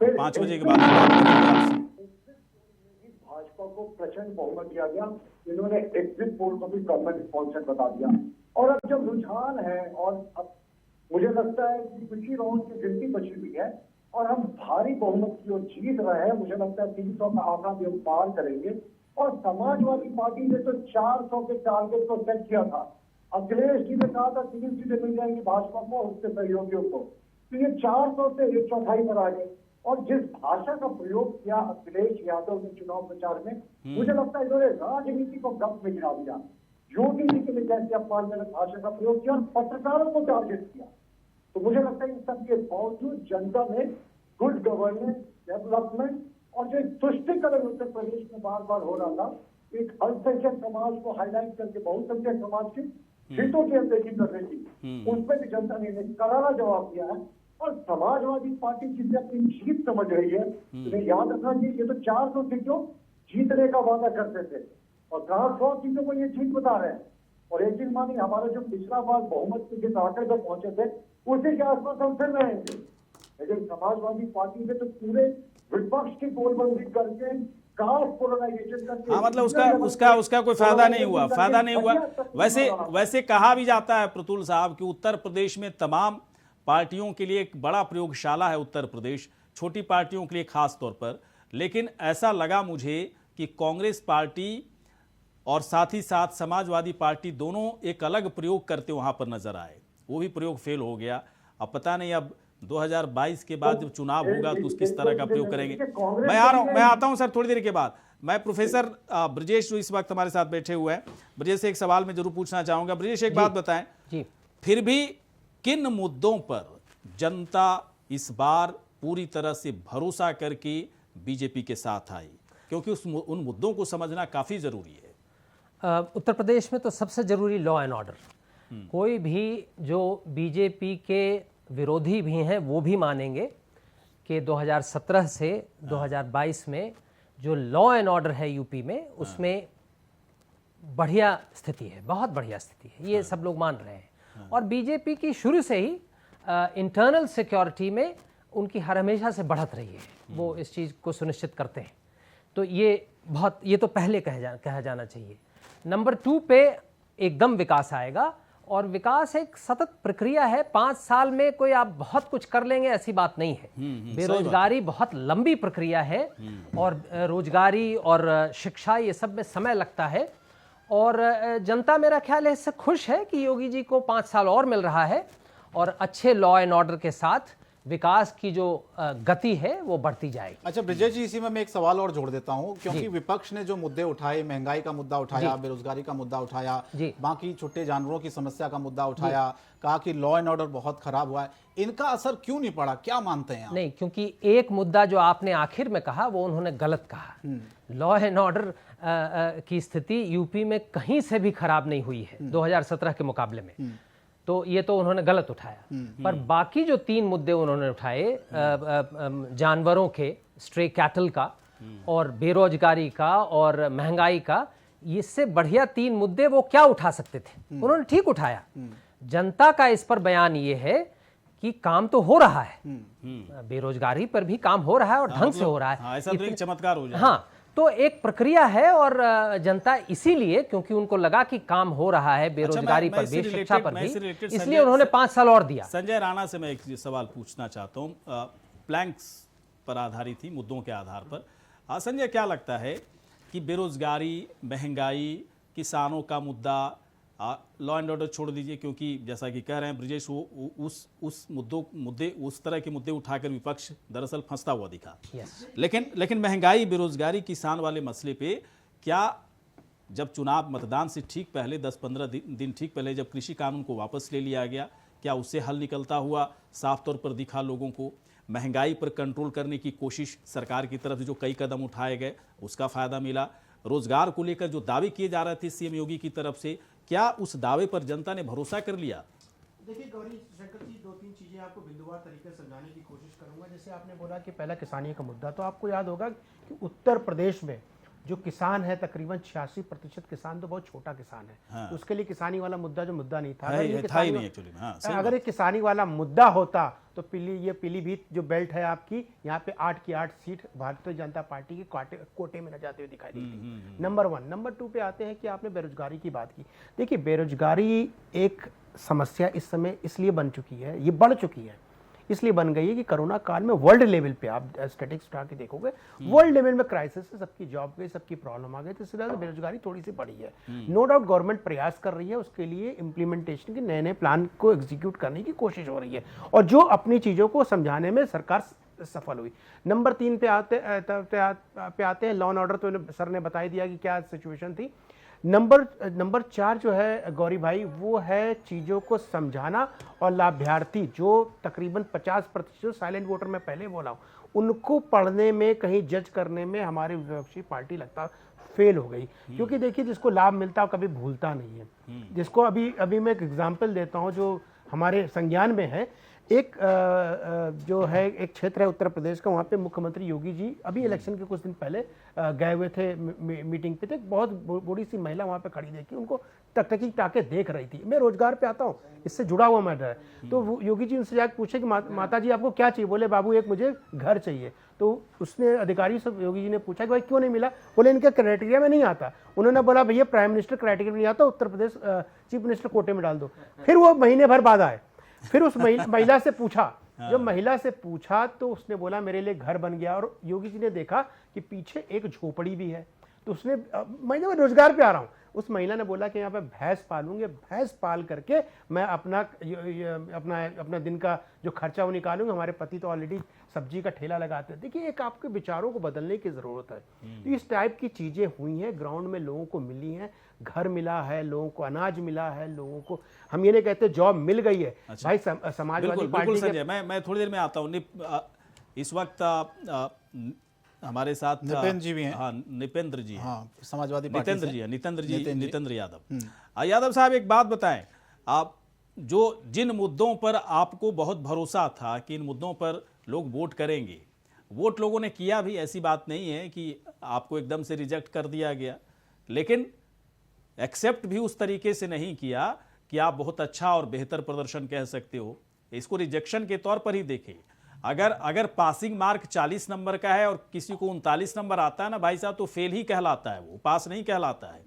5 बजे के बाद बात करेंगे आपसे। भाजपा को प्रचंड बहुमत दिया गया, इन्होंने एग्जिट पोल को भी गवर्नमेंट स्पॉन्सर बता दिया। और अब जब रुझान है और अब मुझे लगता है कि कुछ ही राउंड की गिनती बची हुई है और हम भारी बहुमत की ओर जीत रहे हैं, मुझे लगता है 300 का आंकड़ा भी हम पार करेंगे। और समाजवादी पार्टी ने तो 400 के टारगेट को सेट किया था। अखिलेश जी ने कहा था 3 सीटें मिल जाएंगी भाजपा को और उसके सहयोगियों को, तो ये 400 से 1/4 पर आ गए। और जिस भाषा का प्रयोग किया अखिलेश यादव ने चुनाव प्रचार में, मुझे लगता है इन्होंने राजनीति को गप में गिरा दिया। योगी जी के लिए जैसे अपमानजनक भाषा का प्रयोग किया और पत्रकारों को टारगेट किया। तो मुझे लगता है इन सब के बावजूद जनता ने गुड गवर्नेंस, डेवलपमेंट और जो तुष्टिकरण उत्तर प्रदेश में बार बार हो रहा था, एक अल्पसंख्यक समाज को हाईलाइट करके बहुसंख्यक समाज की सीटों की अनदेखी कर रही थी, उसमें भी जनता ने करारा जवाब दिया है। और समाजवादी पार्टी जिसे अपनी जीत समझ रही है, उन्हें याद रखना चाहिए ये तो 400 सीटों जीतने का वादा करते थे और कहा 100 सीटों को ये जीत बता रहे हैं। और एक चीज मानी, हमारा जो पिछला बार बहुमत के जिस आंकड़े पर पहुंचे थे उसी के आसपास हम फिर रहेंगे। लेकिन समाजवादी पार्टी ने तो पूरे विपक्ष की गोलबंदी करके कास्ट पोलराइजेशन करके, हाँ, मतलब उसका कोई फायदा नहीं हुआ, फायदा नहीं हुआ। वैसे कहा भी जाता है प्रतुल साहब कि उत्तर प्रदेश में तमाम पार्टियों के लिए एक बड़ा प्रयोगशाला है उत्तर प्रदेश, छोटी पार्टियों के लिए खास तौर पर। लेकिन ऐसा लगा मुझे कि कांग्रेस पार्टी और साथ ही साथ समाजवादी पार्टी दोनों एक अलग प्रयोग करते वहां पर नजर आए, वो भी प्रयोग फेल हो गया। अब पता नहीं अब 2022 के बाद जब चुनाव होगा तो किस तरह का प्रयोग करेंगे। मैं आता हूं सर थोड़ी देर के बाद। मैं प्रोफेसर ब्रजेश जो इस वक्त हमारे साथ बैठे हुए हैं, ब्रजेश से एक सवाल मैं जरूर पूछना चाहूंगा। ब्रजेश एक बात बताएं, फिर भी किन मुद्दों पर जनता इस बार पूरी तरह से भरोसा करके बीजेपी के साथ आई, क्योंकि उन मुद्दों को समझना काफी जरूरी है। उत्तर प्रदेश में तो सबसे जरूरी लॉ एंड ऑर्डर। कोई भी जो बीजेपी के विरोधी भी हैं वो भी मानेंगे कि 2017 से 2022 में जो लॉ एंड ऑर्डर है यूपी में, उसमें बढ़िया स्थिति है, बहुत बढ़िया स्थिति है, ये सब लोग मान रहे हैं। और बीजेपी की शुरू से ही इंटरनल सिक्योरिटी में उनकी हर हमेशा से बढ़त रही है, वो इस चीज़ को सुनिश्चित करते हैं। तो ये तो पहले कहा जाना चाहिए। नंबर 2 पे एकदम विकास आएगा, और विकास एक सतत प्रक्रिया है। 5 साल में कोई आप बहुत कुछ कर लेंगे ऐसी बात नहीं है। बेरोजगारी बहुत लंबी प्रक्रिया है और रोजगारी और शिक्षा ये सब में समय लगता है। और जनता मेरा ख्याल है इससे खुश है कि योगी जी को 5 साल और मिल रहा है और अच्छे लॉ एंड ऑर्डर के साथ विकास की जो गति है वो बढ़ती जाएगी। अच्छा ब्रजेश जी, इसी में मैं एक सवाल और जोड़ देता हूं, क्योंकि विपक्ष ने जो मुद्दे उठाए, महंगाई का मुद्दा उठाया, बेरोजगारी का मुद्दा उठाया, बाकी छोटे जानवरों की समस्या का मुद्दा उठाया, कहा कि लॉ एंड ऑर्डर बहुत खराब हुआ है, इनका असर क्यों नहीं पड़ा, क्या मानते हैं आप? नहीं, क्योंकि एक मुद्दा जो आपने आखिर में कहा वो उन्होंने गलत कहा। लॉ एंड ऑर्डर की स्थिति यूपी में कहीं से भी खराब नहीं हुई है 2017 के मुकाबले में, तो ये तो उन्होंने गलत उठाया। पर बाकी जो 3 मुद्दे उन्होंने उठाए, जानवरों के, स्ट्रे कैटल का, और बेरोजगारी का और महंगाई का, इससे बढ़िया 3 मुद्दे वो क्या उठा सकते थे, उन्होंने ठीक उठाया। जनता का इस पर बयान ये है कि काम तो हो रहा है, बेरोजगारी पर भी काम हो रहा है और ढंग से हो रहा है। ऐसा तो एक चमत्कार हो जाए। हाँ, तो एक प्रक्रिया है और जनता इसीलिए, क्योंकि उनको लगा कि काम हो रहा है बेरोजगारी पर भी, शिक्षा पर भी, इसलिए उन्होंने 5 साल और दिया। संजय राणा से मैं एक सवाल पूछना चाहता हूँ, प्लैंक्स पर आधारित थी, मुद्दों के आधार पर। संजय, क्या लगता है कि बेरोजगारी, महंगाई, किसानों का मुद्दा, लॉ एंड ऑर्डर छोड़ दीजिए, क्योंकि जैसा कि कह रहे हैं ब्रिजेश, वो उस तरह के मुद्दे उठाकर विपक्ष दरअसल फंसता हुआ दिखा। लेकिन महंगाई, बेरोजगारी, किसान वाले मसले पे क्या जब चुनाव मतदान से ठीक पहले 10-15 दिन ठीक पहले जब कृषि कानून को वापस ले लिया गया, क्या उससे हल निकलता हुआ साफ तौर पर दिखा लोगों को? महंगाई पर कंट्रोल करने की कोशिश सरकार की तरफ से जो कई कदम उठाए गए उसका फायदा मिला। रोजगार को लेकर जो दावे किए जा रहे थे सीएम योगी की तरफ से, क्या उस दावे पर जनता ने भरोसा कर लिया? देखिए गौरी शंकर जी, 2-3 चीजें आपको बिंदुवार तरीके से समझाने की कोशिश करूंगा। जैसे आपने बोला कि पहला किसानी का मुद्दा, तो आपको याद होगा कि उत्तर प्रदेश में जो किसान है तकरीबन 86% किसान तो बहुत छोटा किसान है। हाँ। तो उसके लिए किसानी वाला मुद्दा जो मुद्दा नहीं था, था ही नहीं एक्चुअली। हाँ, अगर ये किसानी वाला मुद्दा होता तो पीलीभीत जो बेल्ट है आपकी, यहाँ पे 8 की 8 सीट भारतीय जनता पार्टी के कोटे में न जाते हुए दिखाई देती। नंबर 1। नंबर 2 पे आते हैं कि आपने बेरोजगारी की बात की। देखिए बेरोजगारी एक समस्या इस समय इसलिए बन चुकी है, ये बढ़ चुकी है, इसलिए बन गई है कि कोरोना काल में वर्ल्ड लेवल पे आप स्टैटिस्टिक्स उठा के देखोगे, वर्ल्ड लेवल में क्राइसिस है, सबकी जॉब गई, सबकी प्रॉब्लम आ गई, तो इसलिए बेरोजगारी थोड़ी सी बढ़ी है। नो डाउट गवर्नमेंट प्रयास कर रही है, उसके लिए इम्प्लीमेंटेशन के नए नए प्लान को एग्जीक्यूट करने की कोशिश हो रही है, और जो अपनी चीज़ों को समझाने में सरकार सफल हुई। नंबर 3 पे आते हैं लॉ एंड ऑर्डर। तो सर ने बता ही दिया कि क्या सिचुएशन थी। नंबर 4 जो है गौरी भाई, वो है चीज़ों को समझाना, और लाभार्थी जो तकरीबन 50% साइलेंट वोटर मैं पहले बोला हूँ, उनको पढ़ने में, कहीं जज करने में हमारी विपक्षी पार्टी लगता फेल हो गई। क्योंकि देखिए जिसको लाभ मिलता है कभी भूलता नहीं है। जिसको अभी मैं एक एग्जाम्पल देता हूँ जो हमारे संज्ञान में है। एक जो है एक क्षेत्र है उत्तर प्रदेश का, वहाँ पे मुख्यमंत्री योगी जी अभी इलेक्शन के कुछ दिन पहले गए हुए थे मीटिंग पे, तो एक बहुत बूढ़ी सी महिला वहाँ पे खड़ी देखी, उनको टकटकी टाके देख रही थी। मैं रोजगार पे आता हूँ, इससे जुड़ा हुआ मैटर है। तो योगी जी उनसे जाकर पूछे कि माता जी आपको क्या चाहिए? बोले बाबू एक मुझे घर चाहिए। तो उसने अधिकारी से योगी जी ने पूछा कि भाई क्यों नहीं मिला? बोले इनके क्राइटेरिया में नहीं आता। उन्होंने बोला भैया प्राइम मिनिस्टर क्राइटेरिया में नहीं आता, उत्तर प्रदेश चीफ मिनिस्टर कोटे में डाल दो। फिर वो महीने भर बाद आए, फिर उस महिला से पूछा, जब महिला से पूछा तो उसने बोला मेरे लिए घर बन गया। और योगी जी ने देखा कि पीछे एक झोपड़ी भी है, तो उसने मैं रोजगार पे आ रहा हूँ, उस महिला ने बोला कि यहाँ पे भैंस पालूंगे, भैंस पाल करके मैं अपना दिन का जो खर्चा वो निकालूंगा। हमारे पति तो ऑलरेडी सब्जी का ठेला लगाते हैं। देखिए एक आपके विचारों को बदलने की जरूरत है। तो इस टाइप की चीजें हुई हैं, ग्राउंड में लोगों को मिली हैं, घर मिला है, लोगों को अनाज मिला है, लोगों को, हम ये नहीं कहते जॉब मिल गई है। अच्छा। भाई समाजवादी पार्टी के मैं थोड़ी देर में आता हूँ। इस वक्त हमारे साथ निपेंद्र जी भी हैं। हाँ, निपेंद्र जी, हाँ, समाजवादी पार्टी नितेंद्र से। जी, नितेंद्र यादव। यादव साहब एक बात बताएं, आप जिन मुद्दों पर आपको बहुत भरोसा था कि इन मुद्दों पर लोग वोट करेंगे, वोट लोगों ने किया भी, ऐसी बात नहीं है कि आपको एकदम से रिजेक्ट कर दिया गया, लेकिन एक्सेप्ट भी उस तरीके से नहीं किया कि आप बहुत अच्छा और बेहतर प्रदर्शन कह सकते हो। इसको रिजेक्शन के तौर पर ही देखें। अगर पासिंग मार्क 40 नंबर का है और किसी को 39 नंबर आता है ना भाई साहब, तो फेल ही कहलाता है, वो पास नहीं कहलाता है।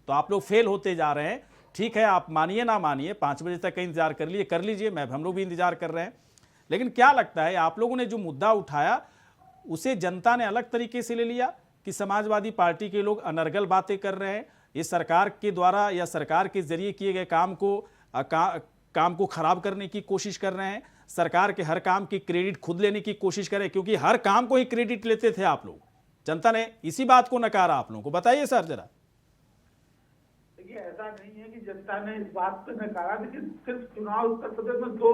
तो आप लोग फेल होते जा रहे हैं। ठीक है, आप मानिए ना मानिए, 5 बजे तक का इंतजार कर लीजिए, हम लोग भी इंतजार कर रहे हैं। लेकिन क्या लगता है, आप लोगों ने जो मुद्दा उठाया उसे जनता ने अलग तरीके से ले लिया कि समाजवादी पार्टी के लोग अनर्गल बातें कर रहे हैं, ये सरकार के द्वारा या सरकार के जरिए किए गए काम को खराब करने की कोशिश कर रहे हैं, सरकार के हर काम की क्रेडिट खुद लेने की कोशिश करें, क्योंकि हर काम को ही क्रेडिट लेते थे आप लोग। जनता ने इसी बात को नकारा आप लोगों को। बताइए सर जरा। देखिए ऐसा नहीं है कि जनता ने इस बात को नकारा, लेकिन सिर्फ चुनाव उत्तर प्रदेश में 2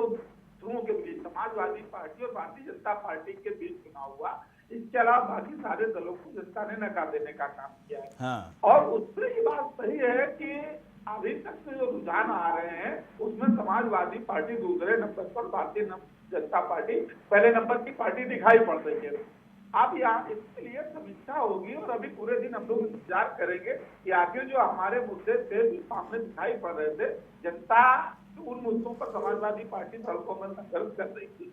ध्रुवों के बीच, समाजवादी पार्टी और भारतीय जनता पार्टी के बीच चुनाव हुआ। इसके अलावा बाकी सारे दलों को जनता ने नकार देने का काम किया है। हाँ। और उससे ये बात सही है कि अभी तक से जो रुझान आ रहे हैं उसमें समाजवादी पार्टी दूसरे नंबर पर, भारतीय जनता पार्टी पहले नंबर की पार्टी दिखाई पड़ रही है। अब यहाँ इसके लिए समीक्षा होगी और अभी पूरे दिन हम लोग इंतजार करेंगे कि आगे जो हमारे मुद्दे थे जो सामने दिखाई पड़ रहे थे, जनता उन मुद्दों पर समाजवादी पार्टी सड़कों में संघर्ष कर रही थी,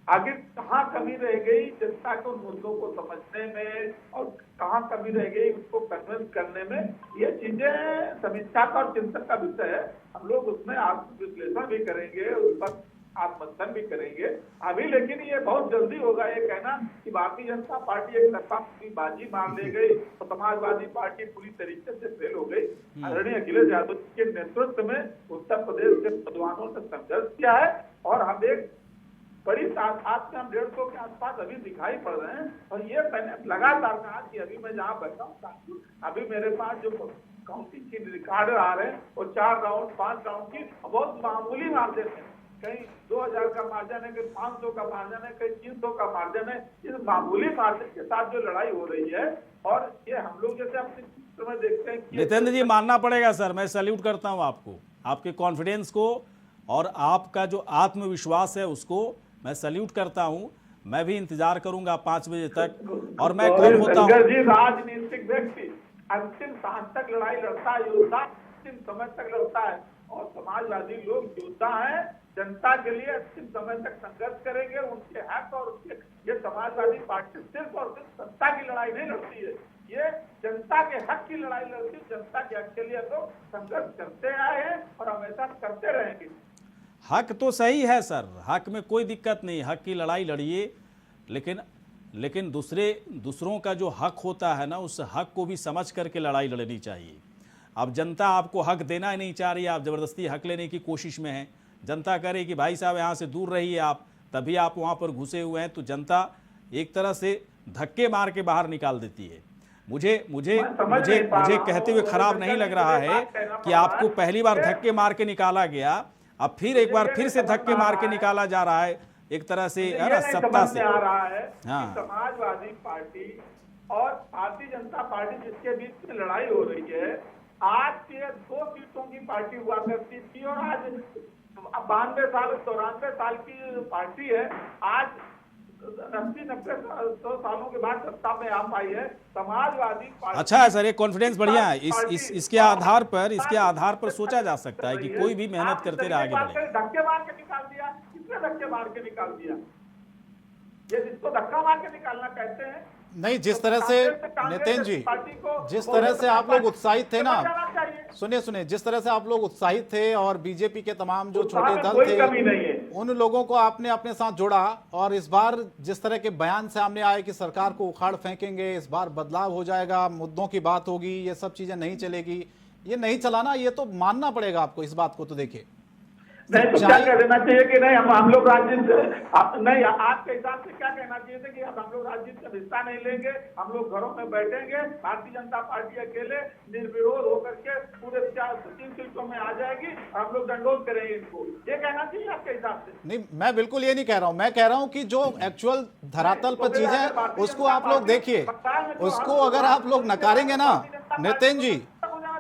आखिर कहाँ कमी रह गई जनता के उन मुद्दों को समझने में और कहाँ कमी रह गई उसको कन्विंस करने में, ये चीजें समीक्षा का और चिंतन का विषय है। हम लोग उसमें आत्मविश्लेषण भी करेंगे, उस पर आत्ममंथन भी करेंगे अभी। लेकिन ये बहुत जल्दी होगा ये कहना कि भारतीय जनता पार्टी एक तरफा की बाजी मार ले गई और समाजवादी पार्टी पूरी तरीके से फेल हो गई। आदरणीय अखिलेश यादव के नेतृत्व में उत्तर प्रदेश के नौजवानों ने संघर्ष किया है और हम एक बड़ी तादाद में हम 150 के आसपास अभी दिखाई पड़ रहे हैं। और ये मैंने लगातार कहा कि अभी मैं जहाँ बैठा हूँ अभी मेरे पास जो काउंटिंग की रिकॉर्ड आ रहे हैं वो 4 राउंड 5 राउंड की बहुत मामूली मार्जिन है। कहीं 2000 का मार्जिन है, कहीं 500 का मार्जिन है, कहीं 300 का मार्जिन है। इस मामूली मार्जिन के साथ जो लड़ाई हो रही है और ये हम लोग जैसे अपने चित्र में देखते हैं कि नितेंद्र जी मानना पड़ेगा सर, मैं सैल्यूट करता हूं आपको, आपके कॉन्फिडेंस को और आपका जो आत्मविश्वास है उसको मैं सैल्यूट करता हूं। मैं भी इंतजार करूंगा 5 बजे तक। और मैं कौन होता हूं जी, राजनीतिक व्यक्ति अंतिम सांस तक लड़ाई लड़ता है, योद्धा अंतिम समय तक लड़ता है और समाजवादी लोग योद्धा हैं, जनता के लिए अंतिम समय तक संघर्ष करेंगे। उनके हक और उनके ये समाजवादी पार्टी सिर्फ और सिर्फ सत्ता की लड़ाई नहीं लड़ती है, ये जनता के हक की लड़ाई लड़ती है। जनता के हक के लिए तो संघर्ष करते आए हैं और हमेशा करते रहेंगे। हक तो सही है सर, हक में कोई दिक्कत नहीं, हक की लड़ाई लड़िए, लेकिन दूसरों का जो हक होता है ना उस हक को भी समझ करके लड़ाई लड़नी चाहिए। अब जनता आपको हक देना ही नहीं चाह रही है, आप ज़बरदस्ती हक लेने की कोशिश में हैं। जनता कह रही कि भाई साहब यहाँ से दूर रहिए आप, तभी आप वहाँ पर घुसे हुए हैं, तो जनता एक तरह से धक्के मार के बाहर निकाल देती है। मुझे कहते हुए खराब नहीं लग रहा है कि आपको पहली बार धक्के मार के निकाला गया, अब फिर एक बार फिर से धक्के मार के निकाला जा रहा है एक तरह से सत्ता से। आ रहा है हाँ। कि समाजवादी पार्टी और भारतीय जनता पार्टी जिसके बीच में लड़ाई हो रही है, आज के 2 सीटों की पार्टी हुआ करती थी और आज 92 साल 94 साल की पार्टी है। आज 80-90 100 सालों के बाद सत्ता में आ पाई है समाजवादी पार्टी। अच्छा है सर, ये कॉन्फिडेंस बढ़िया है। इसके आधार पर सोचा जा सकता है कि कोई भी मेहनत करते रहे आगे बढ़े। धक्के मार के निकाल दिया, किसने धक्के मार के निकाल दिया? ये जिसको धक्का मार के निकालना कहते हैं। नहीं, जिस तरह से नितिन जी, जिस तरह से आप लोग उत्साहित थे ना, सुनिए, जिस तरह से आप लोग उत्साहित थे और बीजेपी के तमाम जो छोटे दल थे उन लोगों को आपने अपने साथ जोड़ा, और इस बार जिस तरह के बयान सामने आए कि सरकार को उखाड़ फेंकेंगे, इस बार बदलाव हो जाएगा, मुद्दों की बात होगी, ये सब चीजें नहीं चलेगी, ये नहीं चलाना, ये तो मानना पड़ेगा आपको इस बात को। तो देखिए नहीं तो क्या कह देना चाहिए कि नहीं हम लोग राजनीति नहीं, आज के हिसाब से क्या कहना चाहिए था कि अब हम लोग राजनीति में हिस्सा नहीं लेंगे, हम लोग घरों में बैठेंगे, भारतीय जनता पार्टी अकेले निर्विरोध होकर के पूरे 3 सीटों में आ जाएगी, हम लोग दंडोत करेंगे इनको, ये कहना चाहिए आपके हिसाब से? नहीं, मैं बिल्कुल ये नहीं कह रहा हूं, मैं कह रहा हूं कि जो एक्चुअल धरातल पर चीजें उसको आप लोग देखिए, उसको अगर आप लोग नकारेंगे ना नितिन जी,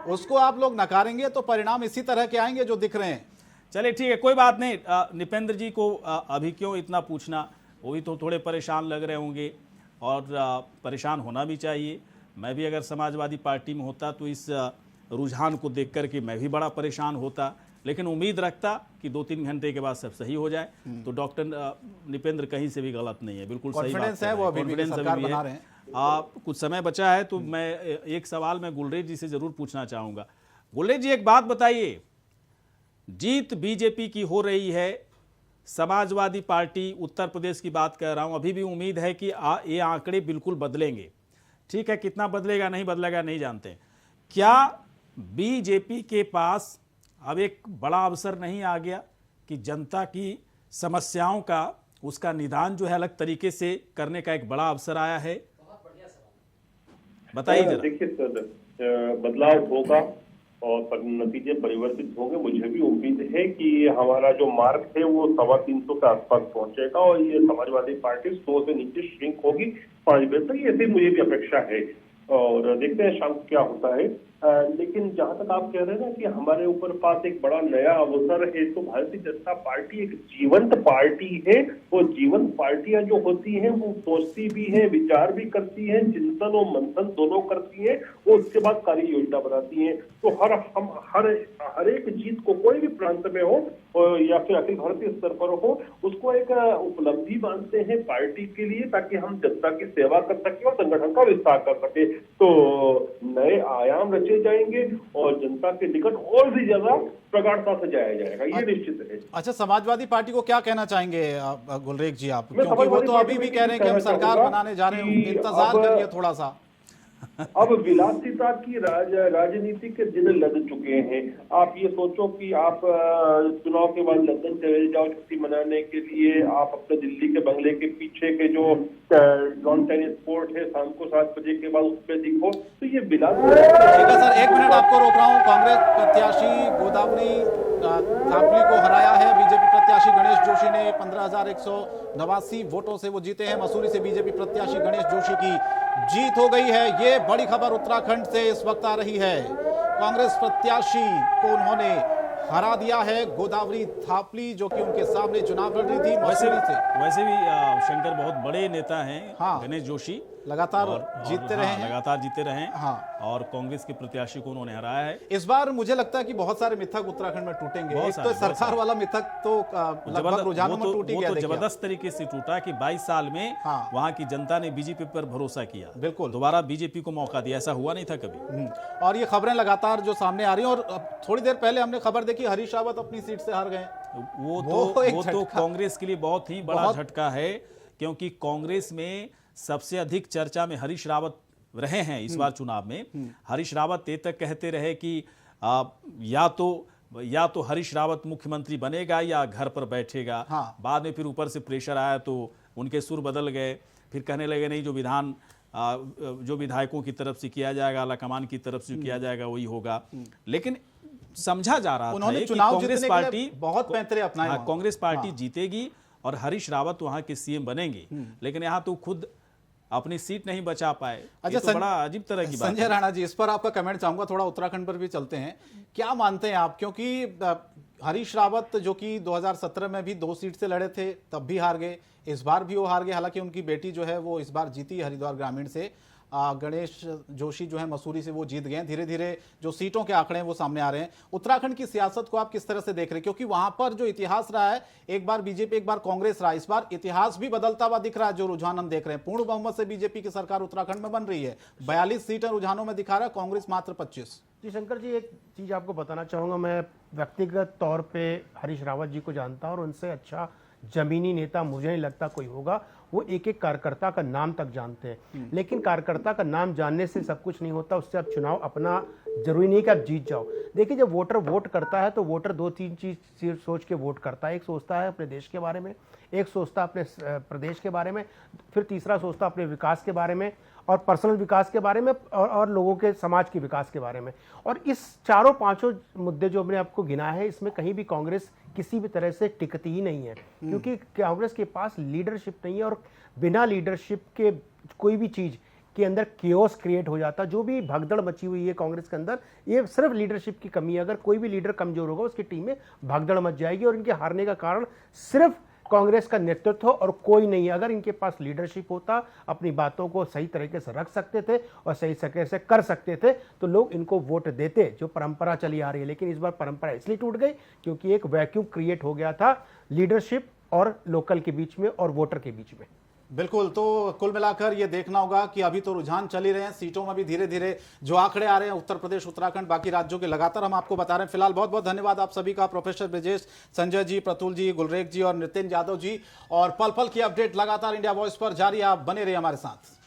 उसको आप लोग नकारेंगे तो परिणाम इसी तरह के आएंगे जो दिख रहे हैं। चलिए ठीक है, कोई बात नहीं। निपेंद्र जी को अभी क्यों इतना पूछना, वो भी तो थोड़े परेशान लग रहे होंगे और परेशान होना भी चाहिए। मैं भी अगर समाजवादी पार्टी में होता तो इस रुझान को देख कर के मैं भी बड़ा परेशान होता, लेकिन उम्मीद रखता कि 2-3 घंटे के बाद सब सही हो जाए। तो डॉक्टर निपेंद्र कहीं से भी गलत नहीं है, बिल्कुल सही बात है, कॉन्फिडेंस अभी भी है। कुछ समय बचा है तो मैं एक सवाल मैं गुलरेज जी से जरूर पूछना चाहूँगा। गुलरेज जी, एक बात बताइए, जीत बीजेपी की हो रही है, समाजवादी पार्टी उत्तर प्रदेश की बात कर रहा हूं, अभी भी उम्मीद है कि ये आंकड़े बिल्कुल बदलेंगे। ठीक है, कितना बदलेगा नहीं बदलेगा नहीं जानते। क्या बीजेपी के पास अब एक बड़ा अवसर नहीं आ गया कि जनता की समस्याओं का उसका निदान जो है अलग तरीके से करने का एक बड़ा अवसर आया है? बताइए जरा। देखिए सर, बदलाव होगा और नतीजे परिवर्तित होंगे। मुझे भी उम्मीद है कि हमारा जो मार्क है वो 350 के आसपास पहुंचेगा और ये समाजवादी पार्टी 100 से नीचे श्रिंक होगी 5 बजे तक, ऐसे मुझे भी अपेक्षा है। और देखते हैं शाम को क्या होता है। लेकिन जहां तक आप कह रहे हैं ना कि हमारे ऊपर पास एक बड़ा नया अवसर है, तो भारतीय जनता पार्टी एक जीवंत पार्टी है। वो जीवंत पार्टियां जो होती हैं वो सोचती भी है, विचार भी करती हैं, चिंतन और मंथन दोनों करती हैं, वो उसके बाद कार्य योजना बनाती हैं। तो हर एक जीत को कोई भी प्रांत में हो या फिर अखिल भारतीय स्तर पर हो, उसको एक उपलब्धि मानते हैं पार्टी के लिए, ताकि हम जनता की सेवा कर सके और संगठन का विस्तार कर सके। तो नए आयाम रचे जाएंगे और जनता के निकट और भी ज्यादा प्रगाढ़ता से जाया जाएगा, ये निश्चित है। अच्छा, समाजवादी पार्टी को क्या कहना चाहेंगे गुलरेख जी आप, मैं क्योंकि वो तो समाजवादी अभी भी पार्टी कह रहे हैं कि हम कहना सरकार चाहूंगा बनाने जा रहे हैं, कि इंतजार अब- करिए थोड़ा सा। अब विलासिता की राजनीति के दिन लद चुके हैं। आप ये सोचो कि आप चुनाव के बाद लंदन चले जाओ छुट्टी मनाने के लिए, आप अपने दिल्ली के बंगले के पीछे के जो लॉन टेनिस कोर्ट है शाम को 7 बजे के बाद उस पर दिखो, तो ये विलासिता। ठीक है सर, 1 मिनट आपको रोक रहा हूँ। कांग्रेस प्रत्याशी गोदावरी थापली को हराया है बीजेपी प्रत्याशी गणेश जोशी ने। 15,189 वोटों से वो जीते हैं। मसूरी से बीजेपी प्रत्याशी गणेश जोशी की जीत हो गई है। ये बड़ी खबर उत्तराखंड से इस वक्त आ रही है। कांग्रेस प्रत्याशी को उन्होंने हरा दिया है, गोदावरी थापली, जो कि उनके सामने चुनाव लड़ रही थी मसूरी से। वैसे भी शंकर बहुत बड़े नेता हैं, हाँ। गणेश जोशी लगातार जीतते रहे हैं। लगातार जीते रहे हैं। हाँ। और कांग्रेस के प्रत्याशी को उन्होंने हराया है। इस बार मुझे लगता है कि बहुत सारे मिथक उत्तराखंड में टूटेंगे। बहुत एक सारे, तो बहुत सरकार सारे। वाला मिथक तो लगभग रुझानों में टूट ही गया। तो देखिए आप। जबरदस्त तरीके से टूटा कि 22 साल में हाँ। वहां की जनता ने बीजेपी पर भरोसा किया, बिल्कुल। दोबारा बीजेपी को मौका दिया, ऐसा हुआ नहीं था कभी। और ये खबरें लगातार जो सामने आ रही हैं, और थोड़ी देर पहले हमने खबर देखी हरीश रावत अपनी सीट से हार गए। वो एक तो झटका। कांग्रेस के लिए बहुत ही बड़ा बहुत- झटका है, क्योंकि कांग्रेस में सबसे अधिक चर्चा में हरीश रावत रहे हैं इस बार चुनाव में। हरीश रावत ये तक कहते रहे कि या तो हरीश रावत मुख्यमंत्री बनेगा या घर पर बैठेगा। हाँ। बाद में फिर ऊपर से प्रेशर आया तो उनके सुर बदल गए, फिर कहने लगे नहीं, जो विधायकों की तरफ से किया जाएगा, आलाकमान की तरफ से किया जाएगा वही होगा। लेकिन समझा जा रहा था उन्होंने कि चुनाव कांग्रेस जीतने के लिए पार्टी बहुत पैंतरे अपनाए हाँ, वहां। कांग्रेस पार्टी हाँ। जीतेगी और हरीश रावत वहां के सीएम बनेंगे। लेकिन यहाँ तो खुद अपनी सीट नहीं बचा पाए। ये तो बड़ा अजीब तरह की बात संजय है। राणा जी, इस पर आपका कमेंट चाहूंगा। थोड़ा उत्तराखंड पर भी चलते हैं। क्या मानते हैं आप, क्योंकि हरीश रावत जो कि 2017 में भी 2 सीट से लड़े थे, तब भी हार गए, इस बार भी वो हार गए। हालांकि उनकी बेटी जो है वो इस बार जीती हरिद्वार ग्रामीण से। गणेश जोशी जो है मसूरी से वो जीत गए। धीरे धीरे जो सीटों के आंकड़े हैं वो सामने आ रहे हैं। उत्तराखंड की सियासत को आप किस तरह से देख रहे हैं, क्योंकि वहां पर जो इतिहास रहा है, एक बार बीजेपी एक बार कांग्रेस रहा, इस बार इतिहास भी बदलता हुआ दिख रहा है। जो रुझान हम देख रहे हैं, पूर्ण बहुमत से बीजेपी की सरकार उत्तराखंड में बन रही है। 42 सीटें रुझानों में दिखा रहा है, कांग्रेस मात्र 25। जी शंकर जी, एक चीज़ आपको बताना चाहूँगा। मैं व्यक्तिगत तौर पे हरीश रावत जी को जानता हूँ और उनसे अच्छा जमीनी नेता मुझे नहीं लगता कोई होगा। वो एक एक कार्यकर्ता का नाम तक जानते हैं। लेकिन कार्यकर्ता का नाम जानने से सब कुछ नहीं होता। उससे आप चुनाव अपना जरूरी नहीं कि आप जीत जाओ। देखिए, जब वोटर वोट करता है तो वोटर 2-3 चीज़ सोच के वोट करता है। एक सोचता है अपने देश के बारे में, एक सोचता है अपने प्रदेश के बारे में, फिर तीसरा सोचता है अपने विकास के बारे में और पर्सनल विकास के बारे में और लोगों के समाज के विकास के बारे में। और इस 4-5 मुद्दे जो हमने आपको गिना है, इसमें कहीं भी कांग्रेस किसी भी तरह से टिकती ही नहीं है, क्योंकि कांग्रेस के पास लीडरशिप नहीं है। और बिना लीडरशिप के कोई भी चीज़ के अंदर केओस क्रिएट हो जाता। जो भी भगदड़ मची हुई है कांग्रेस के अंदर, ये सिर्फ लीडरशिप की कमी है। अगर कोई भी लीडर कमजोर होगा, उसकी टीम में भगदड़ मच जाएगी। और इनके हारने का कारण सिर्फ कांग्रेस का नेतृत्व और कोई नहीं है। अगर इनके पास लीडरशिप होता, अपनी बातों को सही तरीके से रख सकते थे और सही तरीके से कर सकते थे, तो लोग इनको वोट देते, जो परंपरा चली आ रही है। लेकिन इस बार परंपरा इसलिए टूट गई क्योंकि एक वैक्यूम क्रिएट हो गया था लीडरशिप और लोकल के बीच में और वोटर के बीच में। बिल्कुल। तो कुल मिलाकर ये देखना होगा कि अभी तो रुझान चल ही रहे हैं, सीटों में भी धीरे धीरे जो आंकड़े आ रहे हैं, उत्तर प्रदेश, उत्तराखंड, बाकी राज्यों के लगातार हम आपको बता रहे हैं। फिलहाल बहुत बहुत धन्यवाद आप सभी का, प्रोफेसर ब्रजेश, संजय जी, प्रतुल जी, गुलरेख जी और नितिन यादव जी। और पल पल की अपडेट लगातार इंडिया वॉइस पर जारी है, आप बने रहिए हमारे साथ।